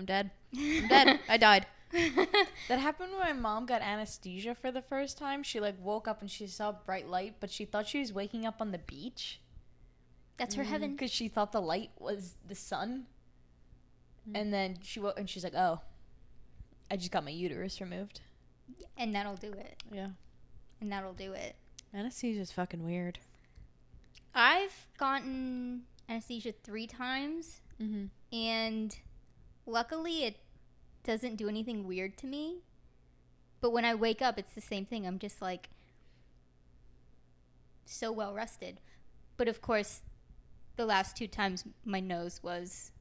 dead. I'm dead. I died. That happened when my mom got anesthesia for the first time. She like woke up and she saw bright light, but she thought she was waking up on the beach. That's her heaven. Because she thought the light was the sun. And then she woke and she's like, oh, I just got my uterus removed. And that'll do it. Yeah. And that'll do it. Anesthesia's fucking weird. I've gotten anesthesia 3 times. And luckily it doesn't do anything weird to me. But when I wake up, it's the same thing. I'm just like so well rested. But of course, the last 2 times my nose was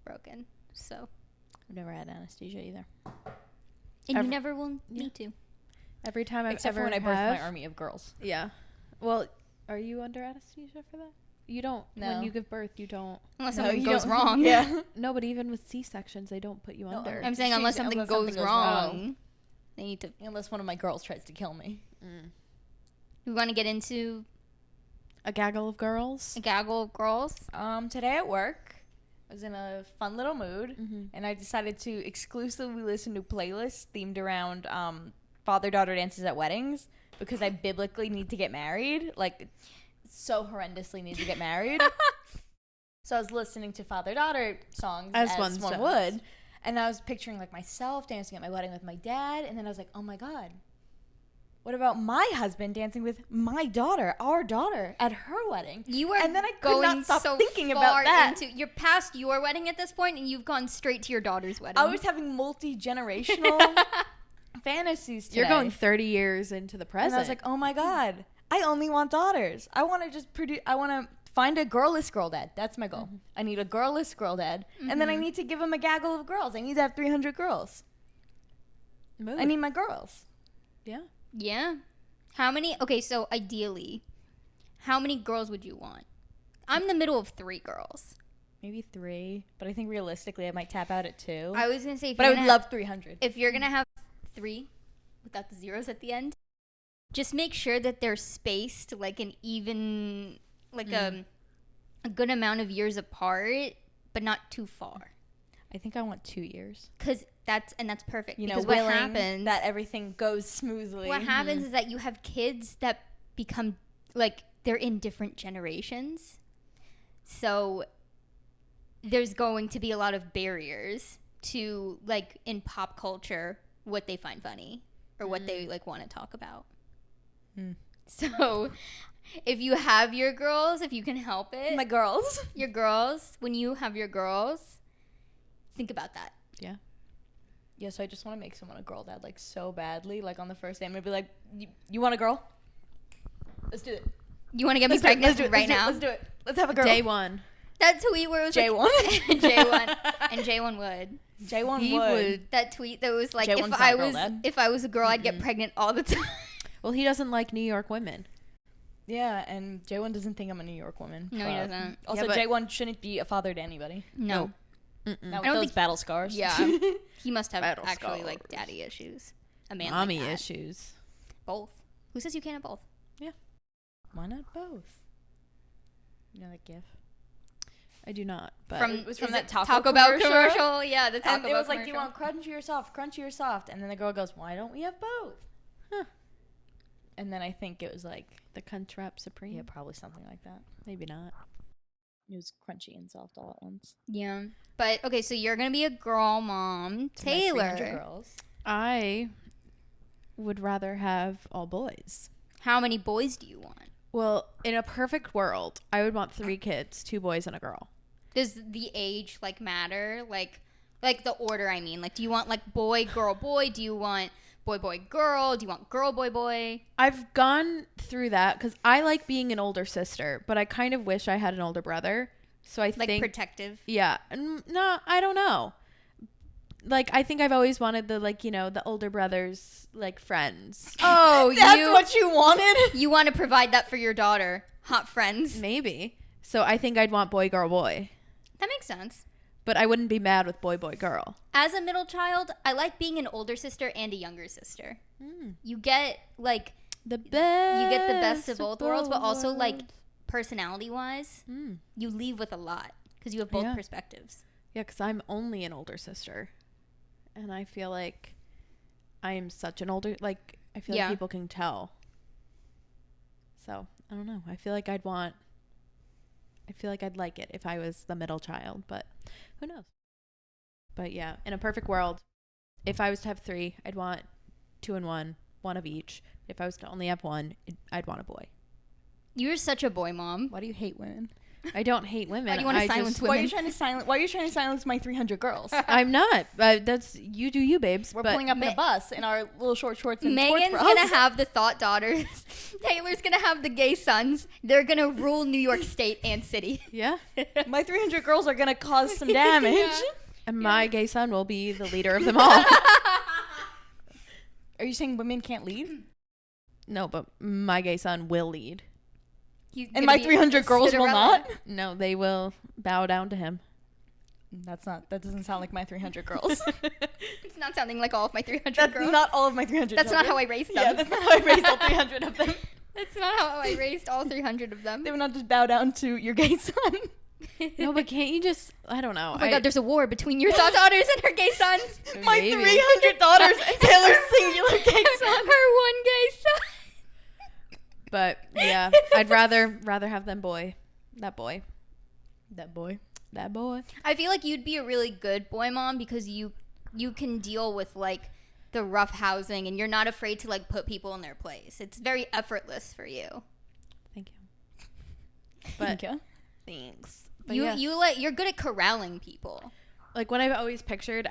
broken. So I've never had anesthesia either. and you never will need to. Every time I've Except ever for when I birthed my army of girls. Yeah. Well, are you under anesthesia for that? You don't. No. When you give birth, you don't. Unless No, something you goes don't. wrong. Yeah. No, but even with C-sections, they don't put you under. I'm saying unless something goes wrong, they need to. Unless one of my girls tries to kill me. We want to get into A gaggle of girls. a gaggle of girls. Today at work, I was in a fun little mood, and I decided to exclusively listen to playlists themed around father-daughter dances at weddings because I biblically need to get married. Like, so horrendously need to get married. So I was listening to father-daughter songs as one would, and I was picturing like myself dancing at my wedding with my dad, and then I was like, oh my God. What about my husband dancing with my daughter, our daughter, at her wedding? You are and then I could going not stop so thinking far about that. you're past your wedding at this point, and you've gone straight to your daughter's wedding. I was having multi-generational fantasies today. You're going 30 years into the present. And I was like, oh my God, I only want daughters. I want to just I want to find a girlless girl dad. That's my goal. I need a girlless girl dad. And then I need to give him a gaggle of girls. I need to have 300 girls. Mood. I need my girls. Yeah. Yeah. How many? Okay, so ideally, how many girls would you want? I'm in the middle of 3 girls. Maybe 3. But I think realistically I might tap out at 2. I was going to say, but I would love 300. If you're going to have 3 without the zeros at the end, just make sure that they're spaced like an even, like a good amount of years apart, but not too far. I think I want 2 years. Because that's perfect. You know, because what happens, that everything goes smoothly. what happens is that you have kids that become, like, they're in different generations. So there's going to be a lot of barriers to, like, in pop culture, what they find funny or what they, like, want to talk about. So if you have your girls, if you can help it. My girls. Your girls, when you have your girls, think about that. Yeah. Yeah, so I just want to make someone a girl dad, like, so badly. Like, on the first day, I'm going to be like, you want a girl? Let's do it. You want to get me pregnant right now? Let's do it. Let's have a girl. Day 1. That tweet where it was J1. like J1 and J1 would. J1 would. That tweet that was like, J1's if I was a girl, I'd get pregnant all the time. Well, he doesn't like New York women. Yeah, and J1 doesn't think I'm a New York woman. No, he doesn't. Also, Yeah, J1 shouldn't be a father to anybody. No. Not with I don't those think- battle scars. Yeah. He must have Battle actually like scars. daddy issues. A man Mommy like that. issues. Both. Who says you can't have both? Why not both? You know that gif? I do not. But It was from is that it Taco Bell commercial? commercial. Yeah, the Taco And Bell it was commercial. like, do you want crunchy or soft? Crunchy or soft? And then the girl goes, why don't we have both? Huh. And then I think it was like, the Crunchwrap Supreme. yeah, probably something like that. Maybe not. It was crunchy and soft all at once. Yeah. But okay, so you're gonna be a girl mom, To my 300 Taylor. girls. I would rather have all boys. How many boys do you want? Well, in a perfect world, I would want 3 kids, 2 boys and a girl. Does the age like matter? Like the order? I mean, like, do you want like boy, girl, boy? Do you want boy, boy, girl? Do you want girl, boy, boy? I've gone through that because I like being an older sister, but I kind of wish I had an older brother. So I Like think protective. yeah, no, I don't know. Like, I think I've always wanted the, like, you know, the older brothers, like, friends. Oh, That's what you wanted? You want to provide that for your daughter. Hot friends. Maybe. So I think I'd want boy, girl, boy. That makes sense. But I wouldn't be mad with boy, boy, girl. As a middle child, I like being an older sister and a younger sister. You get like The best. you get the best of both worlds, but also like personality wise, you leave with a lot because you have both Yeah. perspectives. Yeah, because I'm only an older sister. And I feel like I am such an older, like, I feel like people can tell. So, I don't know. I feel like I'd like it if I was the middle child, but who knows? But yeah, in a perfect world, if I was to have 3, I'd want 2 and 1 of each. If I was to only have 1, I'd want a boy. You're such a boy mom. Why do you hate women? I don't hate women. Why do you want to silence women? Why are you trying to silence my 300 girls? I'm not. That's you do you, babes. We're pulling up in a bus in our little short shorts and Megan's sports bras. gonna have the thought daughters. Taylor's gonna have the gay sons. They're gonna rule New York State and city. Yeah. My 300 girls are gonna cause some damage. Yeah. And my gay son will be the leader of them all. Are you saying women can't lead? No, but my gay son will lead. And my 300 girls will not? No, they will bow down to him. That doesn't sound like my 300 girls. It's not sounding like all of my 300 That's girls. not all of my 300 That's children. not how I raised them. Yeah, that's not how I raised all 300 of them. That's not how I raised all 300 of them. They would not just bow down to your gay son. No, but can't you just, I don't know. Oh my God, there's a war between your thought daughters and her gay sons. My Maybe. 300 daughters and Taylor's singular gay son. Her one gay son. But yeah, I'd rather have them boy. That boy. I feel like you'd be a really good boy mom because you can deal with like the rough housing and you're not afraid to like put people in their place. It's very effortless for you. Thank you. But Thank you. thanks. But You're good at corralling people. like when I've always pictured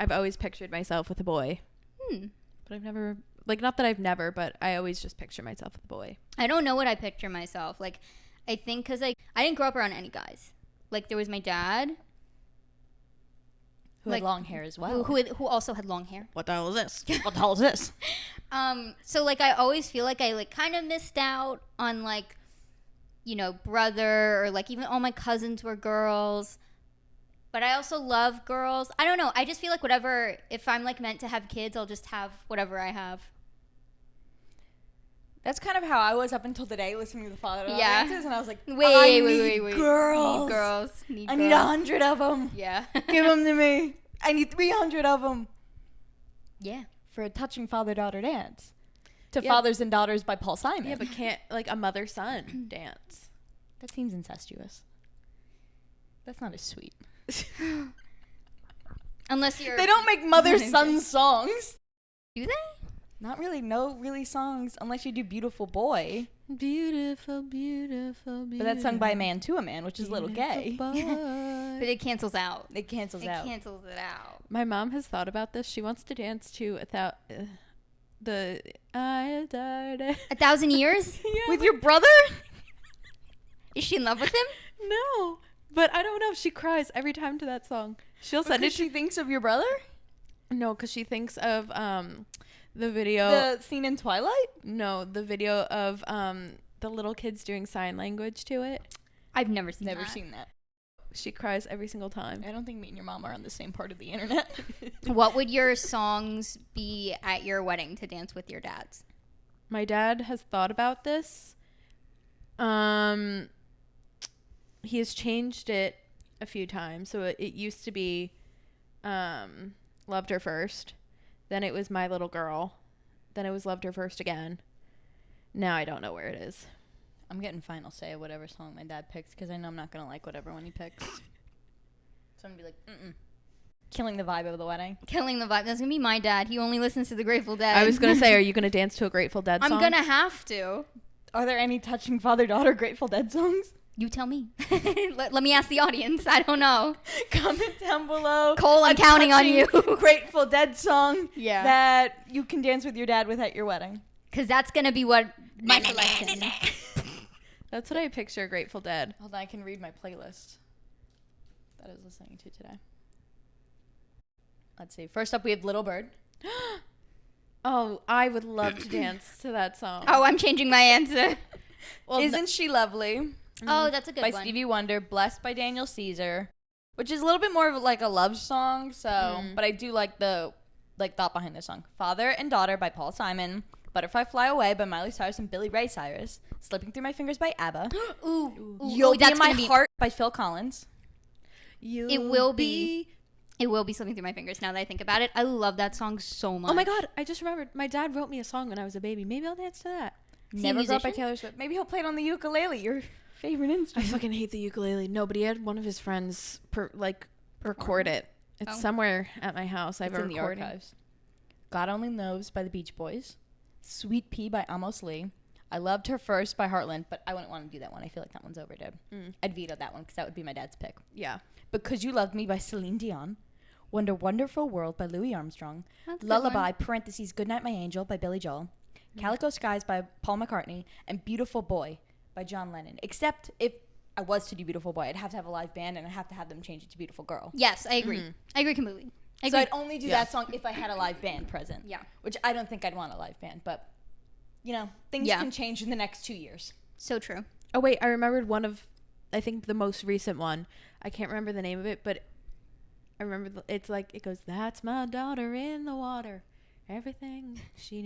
myself with a boy. But I've never, like, not that I've never, but I always just picture myself with a boy. I don't know what I picture myself. Like, I think because like I didn't grow up around any guys. Like there was my dad. Who had long hair as well. Who also had long hair. What the hell is this? What the hell is this? So like I always feel like I like kind of missed out on like, you know, brother or like even all my cousins were girls. But I also love girls. I don't know. I just feel like whatever, if I'm like meant to have kids, I'll just have whatever I have. That's kind of how I was up until today, listening to the father answers, and I was like, Wait. Girls. Need girls. I need 100 of them. Yeah. Give them to me. I need 300 of them. Yeah. For a touching father-daughter dance. To Fathers and Daughters by Paul Simon. Yeah, but can't, like, a mother-son dance. That seems incestuous. That's not as sweet. Unless you're... They don't make mother-son songs. Do they? Not really. No really songs. Unless you do Beautiful Boy. Beautiful, beautiful, beautiful. But that's sung by a man to a man, which is a little gay. But it cancels out. It cancels It out. cancels it out. My mom has thought about this. She wants to dance to the I died. 1,000 years? Yeah, With your brother? Is she in love with him? no, but I don't know. She cries every time to that song. She'll send Because it. she thinks of your brother? No, because she thinks of the video. The scene in Twilight? No, the video of the little kids doing sign language to it. I've never seen Never that. seen that. She cries every single time. I don't think me and your mom are on the same part of the internet. What would your songs be at your wedding to dance with your dads? My dad has thought about this. He has changed it a few times. So it used to be Loved Her First. Then it was My Little Girl. Then it was Loved Her First again. Now I don't know where it is. I'm getting final say of whatever song my dad picks because I know I'm not going to like whatever one he picks. So I'm going to be like, killing the vibe of the wedding. Killing the vibe. That's going to be my dad. He only listens to the Grateful Dead. I was going to say, are you going to dance to a Grateful Dead song? I'm going to have to. Are there any touching father-daughter Grateful Dead songs? You tell me. Let me ask the audience. I don't know. Comment down below. Cole, I'm counting on you. Grateful Dead song Yeah. that you can dance with your dad with at your wedding. Because that's going to be what my selection is. That's what I picture Grateful Dead. Hold on, I can read my playlist that I was listening to today. Let's see. First up, we have Little Bird. Oh, I would love to dance to that song. Oh, I'm changing my answer. Well, Isn't She Lovely? Oh, that's a good by one. Stevie Wonder. Blessed by Daniel Caesar, which is a little bit more of like a love song. So, but I do like the thought behind this song. Father and Daughter by Paul Simon. Butterfly Fly Away by Miley Cyrus and Billy Ray Cyrus. Slipping Through My Fingers by ABBA. Ooh. You'll Be that's in My gonna be- Heart by Phil Collins. You'll It will be It will be slipping through my fingers now that I think about it. I love that song so much. Oh my God, I just remembered. My dad wrote me a song when I was a baby. Maybe I'll dance to that. Never Got by Taylor Swift. Maybe he'll play it on the ukulele, your favorite I instrument. fucking hate the ukulele. No, but he had one of his friends record it. It's somewhere at my house. I have a recording. The archives. God Only Knows by the Beach Boys. Sweet Pea by Amos Lee. I Loved Her First by Heartland, but I wouldn't want to do that one. I feel like that one's overdue. I'd veto that one because that would be my dad's pick. Yeah. Because You Loved Me by Celine Dion. Wonderful World by Louis Armstrong. That's a good Lullaby, one. parentheses, Goodnight My Angel by Billy Joel. Calico Skies by Paul McCartney. And Beautiful Boy by John Lennon. Except if I was to do Beautiful Boy, I'd have to have a live band and I'd have to have them change it to Beautiful Girl. Yes, I agree. I agree completely. So I'd only do that song if I had a live band present. Yeah. Which I don't think I'd want a live band, but, things can change in the next 2 years. So true. Oh, wait. I remembered one of, I think, the most recent one. I can't remember the name of it, but I remember it goes, that's my daughter in the water. Everything she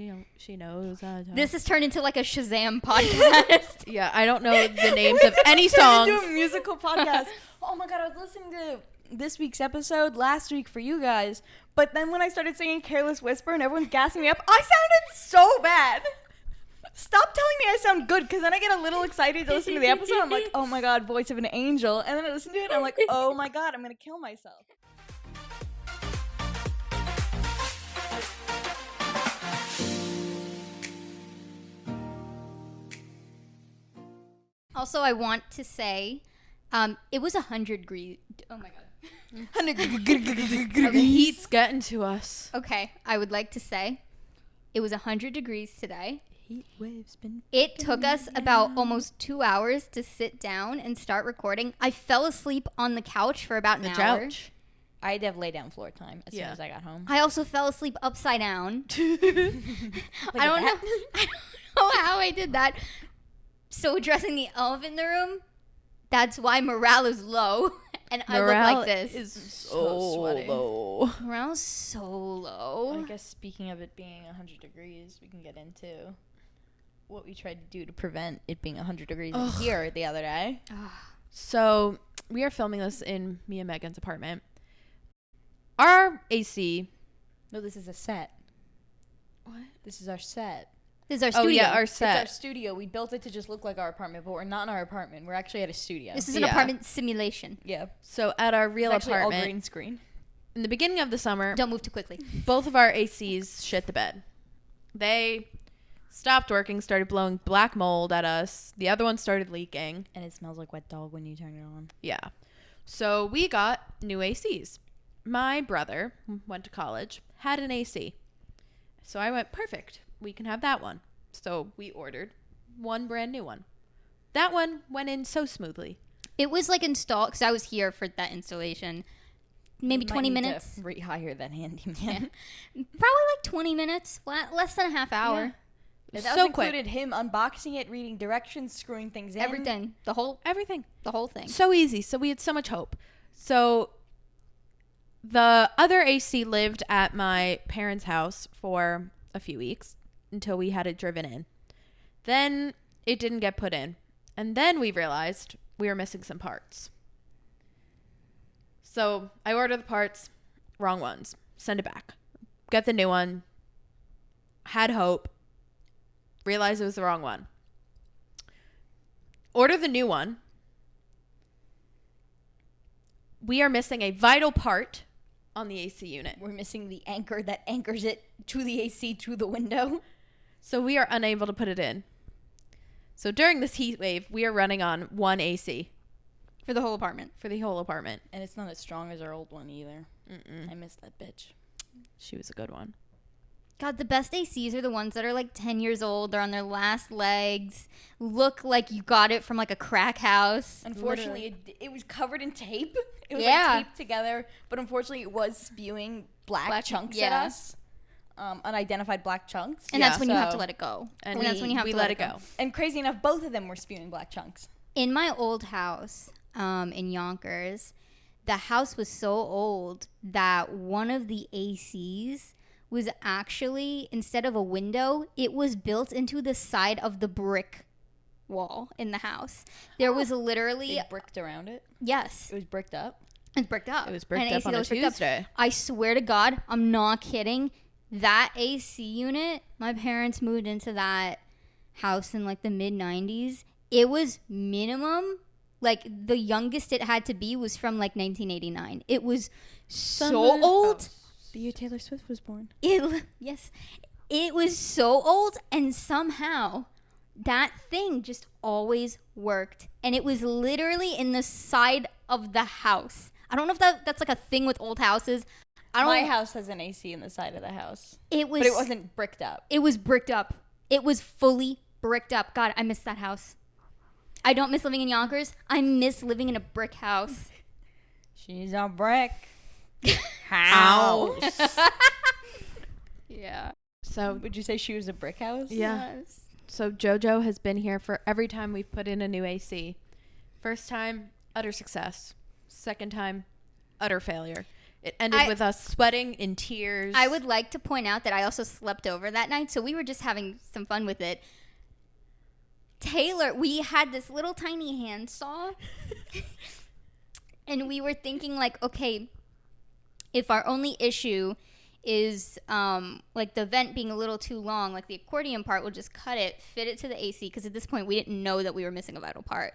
knows. This has turned into like a Shazam podcast. Yeah, I don't know the names of any songs. Do a musical podcast. Oh my God, I was listening to this week's episode last week for you guys, but then when I started singing Careless Whisper and everyone's gassing me up, I sounded so bad. Stop telling me I sound good, because then I get a little excited to listen to the episode. I'm like, oh my God, voice of an angel. And then I listen to it and I'm like, oh my God, I'm going to kill myself. Also, I want to say, it was 100 degrees. Oh my God. The heat's getting to us. Okay, I would like to say it was 100 degrees today. Heat waves been. It took us about almost 2 hours to sit down and start recording. I fell asleep on the couch for about an hour. I had to have lay down floor time as soon as I got home. I also fell asleep upside down. I don't know how I did that. So addressing the elephant in the room, that's why morale is low. And I look like this. Is so sweaty. Low. Morale's so low. I guess speaking of it being 100 degrees, we can get into what we tried to do to prevent it being 100 degrees in here the other day. So we are filming this in me and Megan's apartment. Our AC. No, this is a set. What? This is our set. This is our studio. Oh, yeah, our set. It's our studio. We built it to just look like our apartment, but we're not in our apartment. We're actually at a studio. This is an apartment simulation. Yeah. So at our real It's actually apartment, all green screen. in the beginning of the summer, Don't move too quickly. both of our ACs shit the bed. They stopped working, started blowing black mold at us. The other one started leaking. And it smells like wet dog when you turn it on. Yeah. So we got new ACs. My brother went to college, had an AC. So I went, perfect. We can have that one. So we ordered one brand new one. That one went in so smoothly. It was like installed, because I was here for that installation. Maybe 20 minutes. To rehire that handyman. Yeah. Probably like 20 minutes, less than a half hour. Yeah. So That quick. included him unboxing it, reading directions, screwing things in. Everything. Everything. The whole thing. So easy. So we had so much hope. So the other AC lived at my parents' house for a few weeks until we had it driven in. Then it didn't get put in. And then we realized we were missing some parts. So I ordered the parts, wrong ones, send it back. Get the new one, had hope, realized it was the wrong one. Order the new one. We are missing a vital part on the AC unit. We're missing the anchor that anchors it to the AC to the window. So we are unable to put it in. So during this heat wave, we are running on one AC For the whole apartment. for the whole apartment. And it's not as strong as our old one either. I miss that bitch. She was a good one. God, the best ACs are the ones that are like 10 years old. They're on their last legs. Look like you got it from like a crack house. Unfortunately, it was covered in tape. It was Yeah. like taped together. But unfortunately, it was spewing black chunks at yeah. us. Unidentified black chunks. And that's when you have to So- let it go. And that's when you have we to let it go. And crazy enough, both of them were spewing black chunks. In my old house in Yonkers, the house was so old that one of the ACs was actually, instead of a window, it was built into the side of the brick wall in the house. There was literally, They bricked around it. yes. It was bricked up. It's bricked up. It was bricked An up AC on that a was bricked up. Tuesday. I swear to God, I'm not kidding. That AC unit, my parents moved into that house in like the mid 90s. It was minimum, like the youngest it had to be was from like 1989. It was so old. The year Taylor Swift was born. Yes, it was so old, and somehow that thing just always worked, and it was literally in the side of the house. I don't know if that's like a thing with old houses. My house has an AC in the side of the house. But it wasn't bricked up. It was bricked up. It was fully bricked up. God, I miss that house. I don't miss living in Yonkers. I miss living in a brick house. She's a brick house. Yeah. So would you say she was a brick house? yeah. Yes. So JoJo has been here for every time we've put in a new AC. First time, utter success. Second time, utter failure. It ended with us sweating in tears. I would like to point out that I also slept over that night, so we were just having some fun with it. Taylor, we had this little tiny handsaw, and we were thinking like, okay, if our only issue is like the vent being a little too long, like the accordion part, we'll just cut it, fit it to the AC, because at this point we didn't know that we were missing a vital part.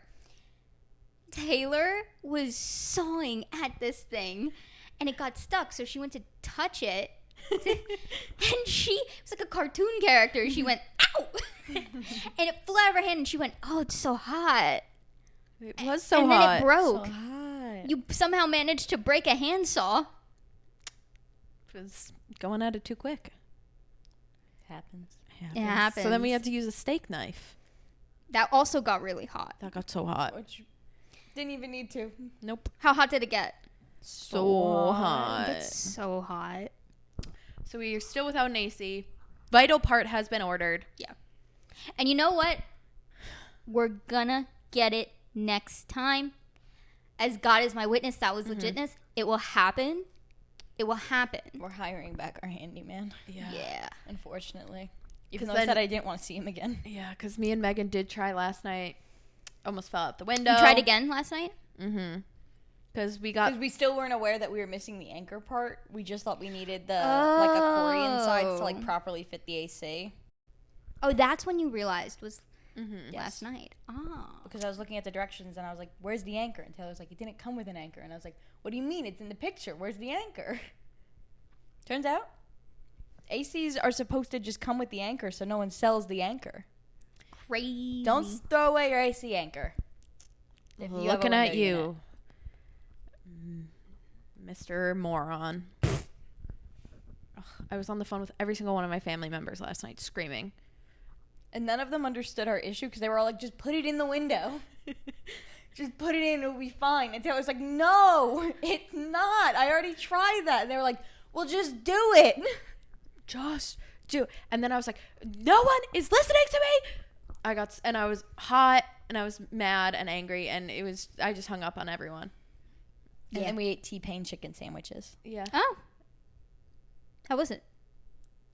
Taylor was sawing at this thing, and it got stuck, so she went to touch it, and she was like a cartoon character. She went, ow! And it flew out of her hand, and she went, oh, it's so hot. It was so and hot. then it broke. So hot. You somehow managed to break a handsaw. It was going at it too quick. Happens. It happens. So then we had to use a steak knife. That also got really hot. That got so hot. Which didn't even need to. Nope. How hot did it get? So hot. It's so hot. So we are still without an AC. Vital part has been ordered. Yeah. And you know what? We're gonna get it next time. As God is my witness, that was legitness. It will happen. It will happen. We're hiring back our handyman. Yeah. Unfortunately. Even 'Cause though I then- said I didn't want to see him again. Yeah, because me and Meghan did try last night. Almost fell out the window. You tried again last night? Mm-hmm. Because we got... Because we still weren't aware that we were missing the anchor part. We just thought we needed the like accordion sides to like properly fit the AC. Oh, that's when you realized was Mm-hmm. last night. Oh. Because I was looking at the directions and I was like, where's the anchor? And Taylor's like, it didn't come with an anchor. And I was like, what do you mean? It's in the picture. Where's the anchor? Turns out, ACs are supposed to just come with the anchor so no one sells the anchor. Crazy. Don't throw away your AC anchor. If you have a Looking at window you, Mr. Moron. Ugh, I was on the phone with every single one of my family members last night screaming. And none of them understood our issue because they were all like, just put it in the window. Just put it in, it'll be fine. And Taylor's like, no, it's not. I already tried that. And they were like, well, just do it. Just do. And then I was like, no one is listening to me. I was hot and I was mad and angry, and I just hung up on everyone. And then we ate T-Pain chicken sandwiches. Yeah. Oh. How was it?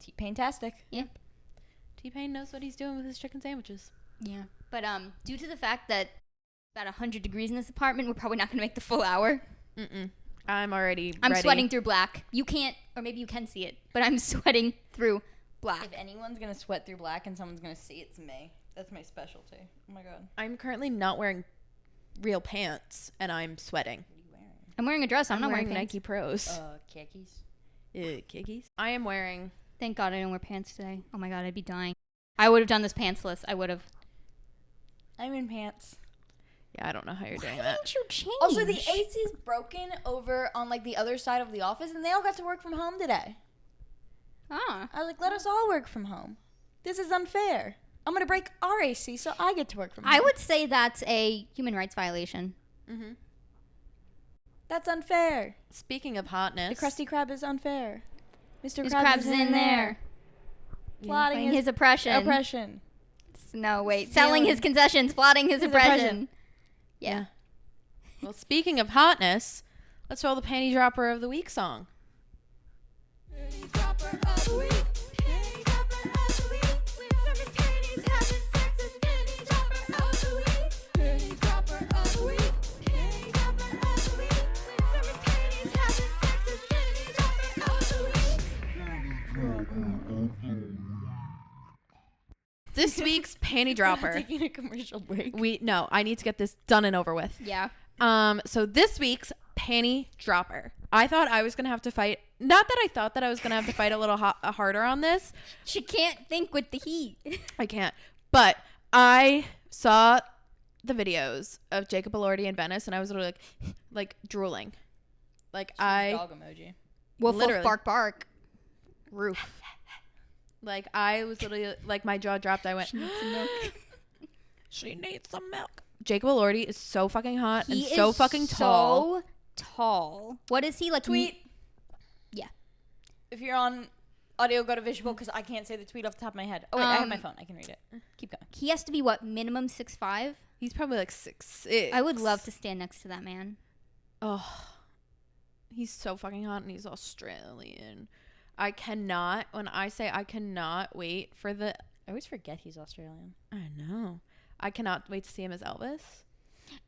T-Pain-tastic. Yeah. T-Pain knows what he's doing with his chicken sandwiches. Yeah. But due to the fact that about 100 degrees in this apartment, we're probably not going to make the full hour. Mm-mm. I'm already I'm ready. sweating through black. You can't, or maybe you can see it, but I'm sweating through black. If anyone's going to sweat through black and someone's going to see, it's me. That's my specialty. Oh, my God. I'm currently not wearing real pants, and I'm sweating. What are you wearing? I'm wearing a dress. I'm not wearing pants. Nike Pros. Khakis. Kickies. I am wearing... Thank God I don't wear pants today. Oh my God, I'd be dying. I would have done this pantsless. I would have. I'm in pants. Yeah, I don't know how you're doing Why that. didn't you change? Also, the AC's broken over on, like, the other side of the office, and they all got to work from home today. Ah. I was like, let us all work from home. This is unfair. I'm going to break our AC so I get to work from home. I would say that's a human rights violation. Mm-hmm. That's unfair. Speaking of hotness... The Krusty Krab is unfair. Mr. His Krabs Krabs is in there. Plotting Playing his oppression. oppression. No, wait. Stealing. Selling his concessions, plotting his oppression. oppression. Yeah. Well, speaking of hotness, let's roll the panty dropper of the week song. Panty dropper of the week. Panty dropper of the week. We're serving panties, having sex. It's panty dropper of the week. Panty dropper of the week. Panty dropper of the week. We're serving this week's panty dropper. Taking a commercial break. I need to get this done and over with. Yeah. So this week's panty dropper. I thought I was gonna have to fight. Not that I thought that I was gonna have to fight a little harder on this. She can't think with the heat. I can't. But I saw the videos of Jacob Elordi and Venice, and I was literally like drooling. Like Dog emoji. Wolf, Literally. wolf, bark, bark. roof. Like I was literally like my jaw dropped. I went. She needs some milk. She needs some milk. Jacob Elordi is so fucking hot He and so is fucking tall. So tall. What is he like? Tweet. Yeah. If you're on audio, go to visual because I can't say the tweet off the top of my head. Oh wait, I have my phone. I can read it. Keep going. He has to be what, minimum 6'5"? He's probably like 6'6". I would love to stand next to that man. Oh, he's so fucking hot and he's Australian. I cannot. When I say I cannot wait for the. I always forget he's Australian. I know. I cannot wait to see him as Elvis.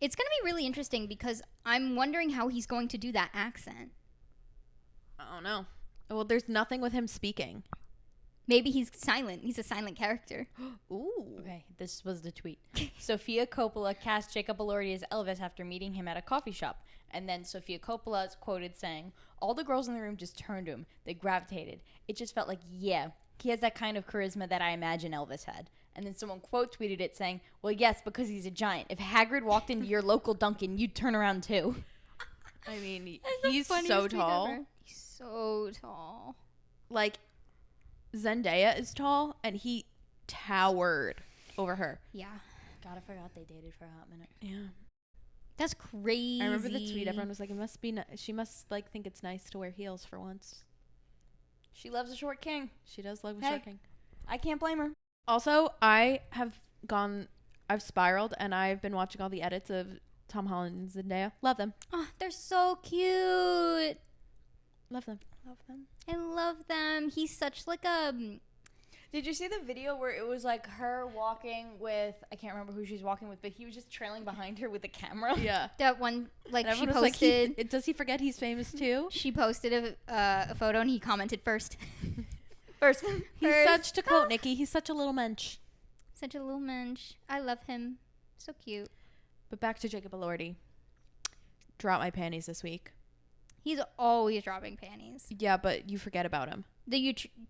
It's going to be really interesting because I'm wondering how he's going to do that accent. I don't know. Well, there's nothing with him speaking. Maybe he's silent. He's a silent character. Ooh. Okay, this was the tweet. Sofia Coppola cast Jacob Elordi as Elvis after meeting him at a coffee shop. And then Sofia Coppola is quoted saying, "All the girls in the room just turned to him. They gravitated. It just felt like, yeah, he has that kind of charisma that I imagine Elvis had." And then someone quote tweeted it saying, "Well, yes, because he's a giant. If Hagrid walked into your local Dunkin', you'd turn around too." I mean, That's the he's funniest so tweet tall. ever. He's so tall. Like, Zendaya is tall, and he towered over her. Yeah. God, I forgot they dated for a hot minute. Yeah. That's crazy. I remember the tweet. Everyone was like, "It must be. She must like think it's nice to wear heels for once." She loves a short king. She does love a Hey. short king. I can't blame her. Also, I've spiraled, and I've been watching all the edits of Tom Holland and Zendaya. Love them. Oh, they're so cute. Love them. Love them. I love them. He's such like a... Did you see the video where it was like her walking with, I can't remember who she's walking with, but he was just trailing behind her with a camera? Yeah. That one, like, And she everyone was posted... like, does he forget he's famous too? She posted a photo and he commented first. First. He's such, to quote Nikki, he's such a little mensch. Such a little mensch. I love him. So cute. But back to Jacob Elordi. Drop my panties this week. He's always dropping panties. Yeah, but you forget about him.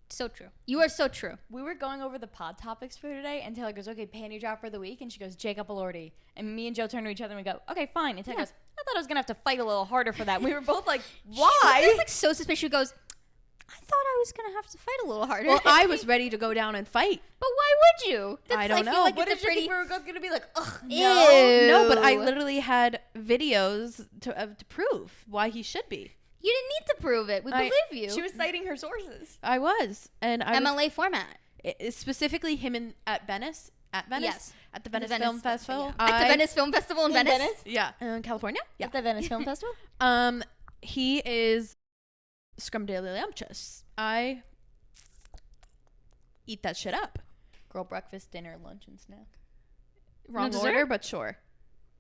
So true. You are so true. We were going over the pod topics for today, and Taylor goes, "Okay, panty dropper of the week," and she goes, "Jacob Elordi." And me and Joe turn to each other and we go, "Okay, fine." And Taylor goes, "I thought I was gonna have to fight a little harder for that." And we were both like, "Why?" She was like so suspicious. She goes, "I thought I was gonna have to fight a little harder." Well, I was ready to go down and fight. But why would you? I don't feel know. Like What it's did a you pretty... think we were both gonna be like? Ugh, Ew. No, but I literally had videos to prove why he should be. You didn't need to prove it. We believe you. She was citing her sources. I was, and I MLA format. was, specifically him at Venice. Yes. At the Venice Venice Film Festival. At the Venice Film Festival in Venice. Yeah, in California. Yeah. At the Venice Film Festival. He is scrumdiddlyumptious. I eat that shit up. Girl breakfast, dinner, lunch, and snack. Wrong dessert? order, but sure.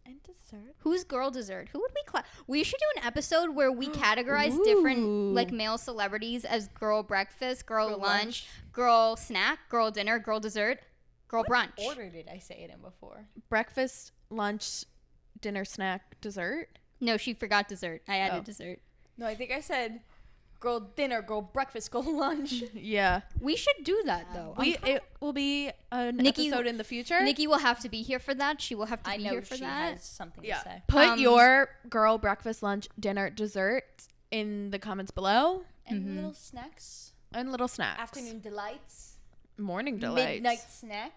And dessert. Who's girl dessert? Who would we We should do an episode where we categorize different Ooh. like male celebrities as girl breakfast, girl Girl lunch, girl snack, girl dinner, girl dessert, girl brunch. Order did I say it in before? Breakfast, lunch, dinner, snack, dessert. No, she forgot dessert. I added Oh. dessert. No, I think I said girl dinner, girl breakfast, girl lunch. Yeah. We should do that though. It will be an Nikki- episode in the future. Nikki will have to be here for that. She will have to I be know here for she that. has something Yeah. to say. Put your girl breakfast, lunch, dinner, dessert in the comments below. And little snacks, And little snacks. afternoon delights, Morning delights. midnight snacks.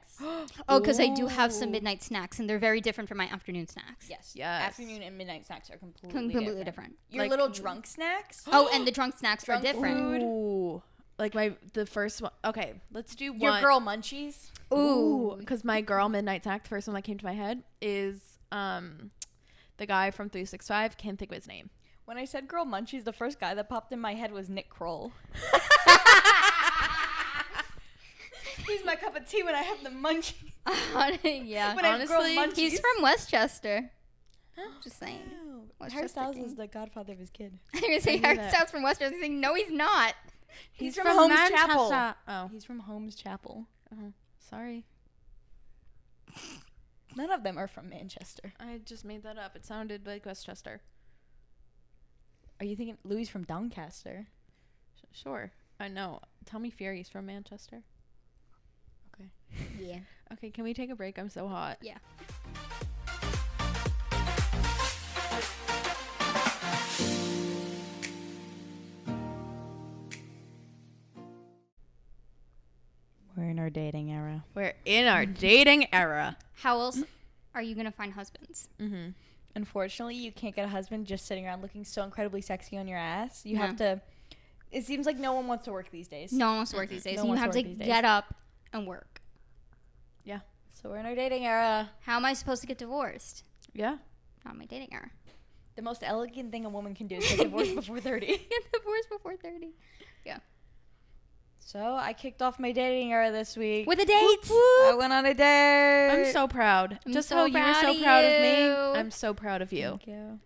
Oh, because I do have Ooh. some midnight snacks, and they're very different from my afternoon snacks. Yes. Yes. Afternoon and midnight snacks are completely, Completely different. Your Like- little drunk snacks. Oh, and the drunk snacks are Drunk different. food. Ooh. Like the first one. Okay, let's do Your one. girl munchies. Ooh. Because my girl midnight snack, the first one that came to my head is the guy from 365. Can't think of his name. When I said girl munchies, the first guy that popped in my head was Nick Kroll. He's my cup of tea when I have the munchies. Yeah. When I have girl honestly, munchies. He's from Westchester. Just saying. Harry Westchester Styles King. is the godfather of his kid. I'm going to say knew Harry that. Styles from Westchester. He's saying, no, he's not. He's from Holmes Manchester. Chapel. Oh, He's from Holmes Chapel. sorry. None of them are from Manchester. I just made that up. It sounded like Westchester. Are you thinking Louis from Doncaster? Sure. I know. Tell me Fury's from Manchester. Okay. Yeah. Okay, can we take a break? I'm so hot. Yeah. We're in our dating era. We're in our dating era. How else are you gonna find husbands? Mm-hmm. Unfortunately, you can't get a husband just sitting around looking so incredibly sexy on your ass. You No. have to. It seems like no one wants to work these days. No one wants to work these days. No and one you have wants to to work these get up and work. Yeah. So we're in our dating era. How am I supposed to get divorced? Yeah. Not my dating era. The most elegant thing a woman can do is get divorced before 30. Get divorced before 30. So I kicked off my dating era this week. With a date. I went on a date. I'm so proud. I'm Just so how you're proud so of proud of me. you. I'm so proud of you. Thank you.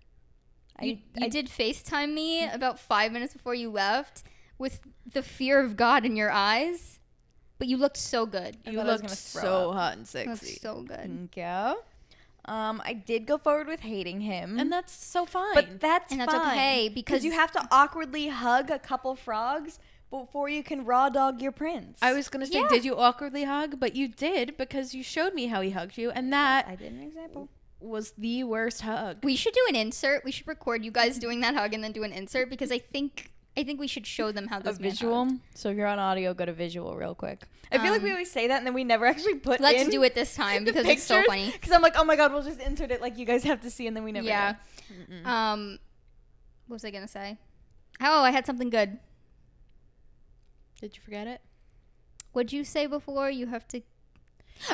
You did FaceTime me about 5 minutes before you left with the fear of God in your eyes. But you looked so good. I You thought I was looked gonna throw so up. hot and You looked sexy. so good. Thank you. I did go forward with hating him. And that's so fine. but that's And that's fine. okay Because because you have to awkwardly hug a couple frogs before you can raw dog your prince. I was going to say, Yeah. did you awkwardly hug? But you did because you showed me how he hugged you. And that I did an example. was the worst hug. we should do an insert. We should record you guys doing that hug and then do an insert because I think we should show them how A this man visual. hugged. So if you're on audio, go to visual real quick. I feel like we always say that and then we never actually put Let's in do it this time the because it's so pictures, funny. Because I'm like, oh my god, we'll just insert it like you guys have to see, and then we never. Yeah. do. What was I gonna say? Oh, I had something good. Did you forget it? What'd you say before? You have to.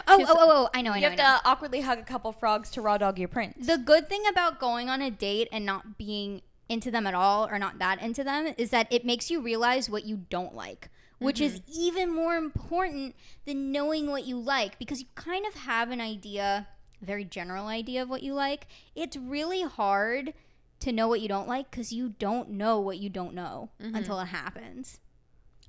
Oh! I know. You have to awkwardly hug a couple frogs to raw dog your prince. The good thing about going on a date and not being into them at all or not that into them is that it makes you realize what you don't like, which is even more important than knowing what you like because you kind of have an idea, a very general idea of what you like. It's really hard to know what you don't like because you don't know what you don't know until it happens.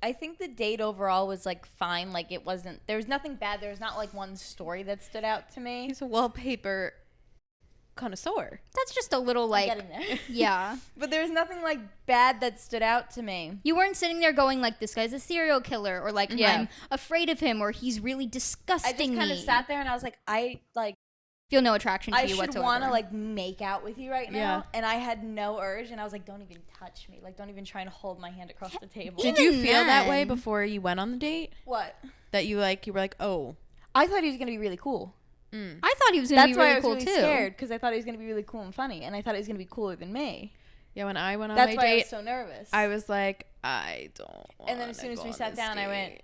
I think the date overall was like fine. Like it wasn't. There was nothing bad. There was not like one story that stood out to me. He's a wallpaper connoisseur. That's just a little like, Get in there. yeah. But there was nothing like bad that stood out to me. You weren't sitting there going like, this guy's a serial killer or like, Yeah. I'm afraid of him or he's really I disgusting just kind of me. sat there and I was like, Feel no attraction to I you should whatsoever. want to like make out with you right now, Yeah. and I had no urge, and I was like, don't even touch me, like don't even try and hold my hand across the table. Did you Even feel that way then- before you went on the date? What? That you were like, oh. I thought he was gonna be really cool. I thought he was going to That's be why really I was cool really too. scared because I thought he was gonna be really cool and funny, and I thought he was gonna be cooler than me. Yeah, when I went on That's my why I was date, so nervous. I was like, I don't want And then as soon as we sat down, I went,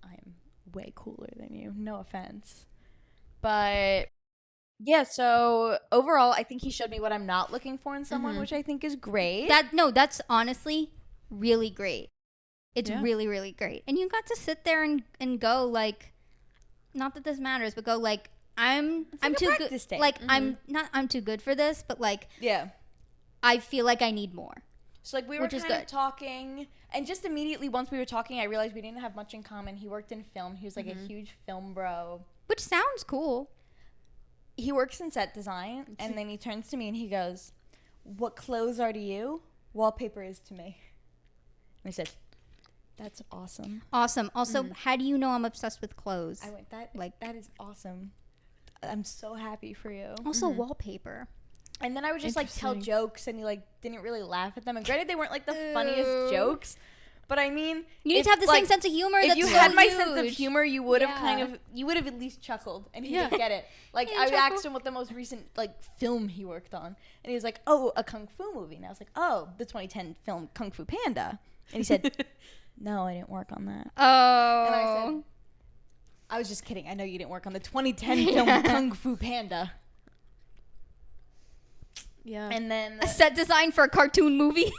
I'm way cooler than you. No offense, but yeah. So overall, I think he showed me what I'm not looking for in someone, which I think is great. That's honestly really great. It's Yeah. really, really great. And you got to sit there and go like, not that this matters, but go like, I'm like a too good. practice date. Like I'm too good for this, but like yeah. I feel like I need more. So like we were Which is kind of good. talking, and just immediately once we were talking, I realized we didn't have much in common. He worked in film. He was like a huge film bro. Which sounds cool. He works in set design, and then he turns to me and he goes, "What clothes are to you, wallpaper is to me." And I said, "That's awesome." Awesome. Also, how do you know I'm obsessed with clothes? I went, that is awesome. I'm so happy for you. Also, wallpaper. And then I would just like tell Interesting. jokes, and he like didn't really laugh at them. And granted, they weren't like the funniest jokes, but I mean, You need if, to have the like, same sense of humor. If That's you so had my huge. sense of humor, you would have Yeah. you would have at least chuckled, and he Yeah. didn't get it. Like Yeah, I chuckle. asked him what the most recent like film he worked on, and he was like, "Oh, a kung fu movie." And I was like, "Oh, the 2010 film Kung Fu Panda." And he said, "No, I didn't work on that." Oh. And I said, "I was just kidding. I know you didn't work on the 2010 film Kung Fu Panda." Yeah. And then a set design for a cartoon movie.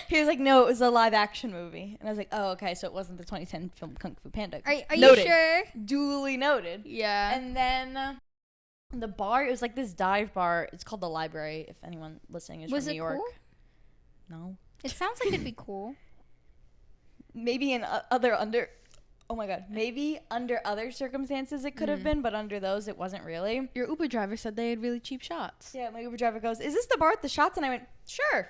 he was like, "No, it was a live action movie." And I was like, "Oh, okay, so it wasn't the 2010 film Kung Fu Panda." Are you Noted. sure? Duly noted. Yeah. And then the bar, it was like this dive bar. It's called the Library, if anyone listening is Was from it New York. cool? No. It sounds like it'd be cool. Maybe in other oh my God, maybe under other circumstances it could have been, but under those it wasn't really. Your Uber driver said they had really cheap shots. Yeah, my Uber driver goes, is this the bar with the shots? And I went, sure.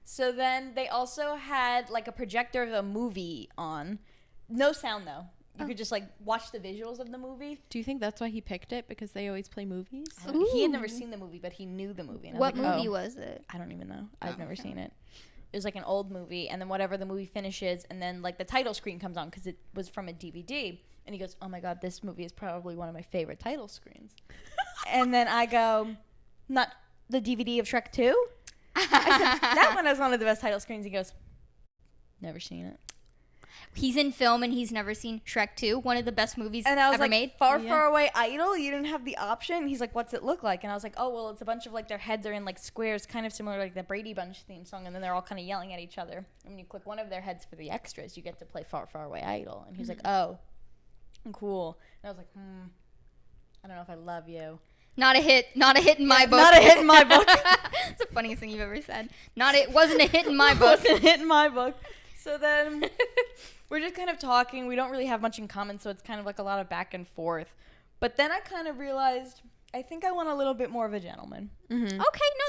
So then they also had like a projector of a movie on. No sound though. You could just like watch the visuals of the movie. Do you think that's why he picked it? Because they always play movies? He had never seen the movie, but he knew the movie. And I was What like, movie oh. was it? I don't even know. I've never seen it. It was like an old movie, and then whatever the movie finishes, and then like the title screen comes on because it was from a DVD. And he goes, "Oh my God, this movie is probably one of my favorite title screens." And then I go, "Not the DVD of Shrek 2?" I said, "That one is one of the best title screens." He goes, "Never seen it." He's in film and he's never seen Shrek 2, one of the best movies And I was ever like, made. Far, Far Away Idol? You didn't have the option? He's like, what's it look like? And I was like, oh, well, it's a bunch of, like, their heads are in, like, squares, kind of similar to, like, the Brady Bunch theme song, and then they're all kind of yelling at each other. And when you click one of their heads for the extras, you get to play Far, Far Away Idol. And he's like, oh, cool. And I was like, I don't know if I love you. Not a hit in my book. Not a hit in my book. It's the funniest thing you've ever said. Wasn't a hit in my book. Wasn't a hit in my book. So then we're just kind of talking. We don't really have much in common, so it's kind of like a lot of back and forth. But then I kind of realized I think I want a little bit more of a gentleman. Okay, no,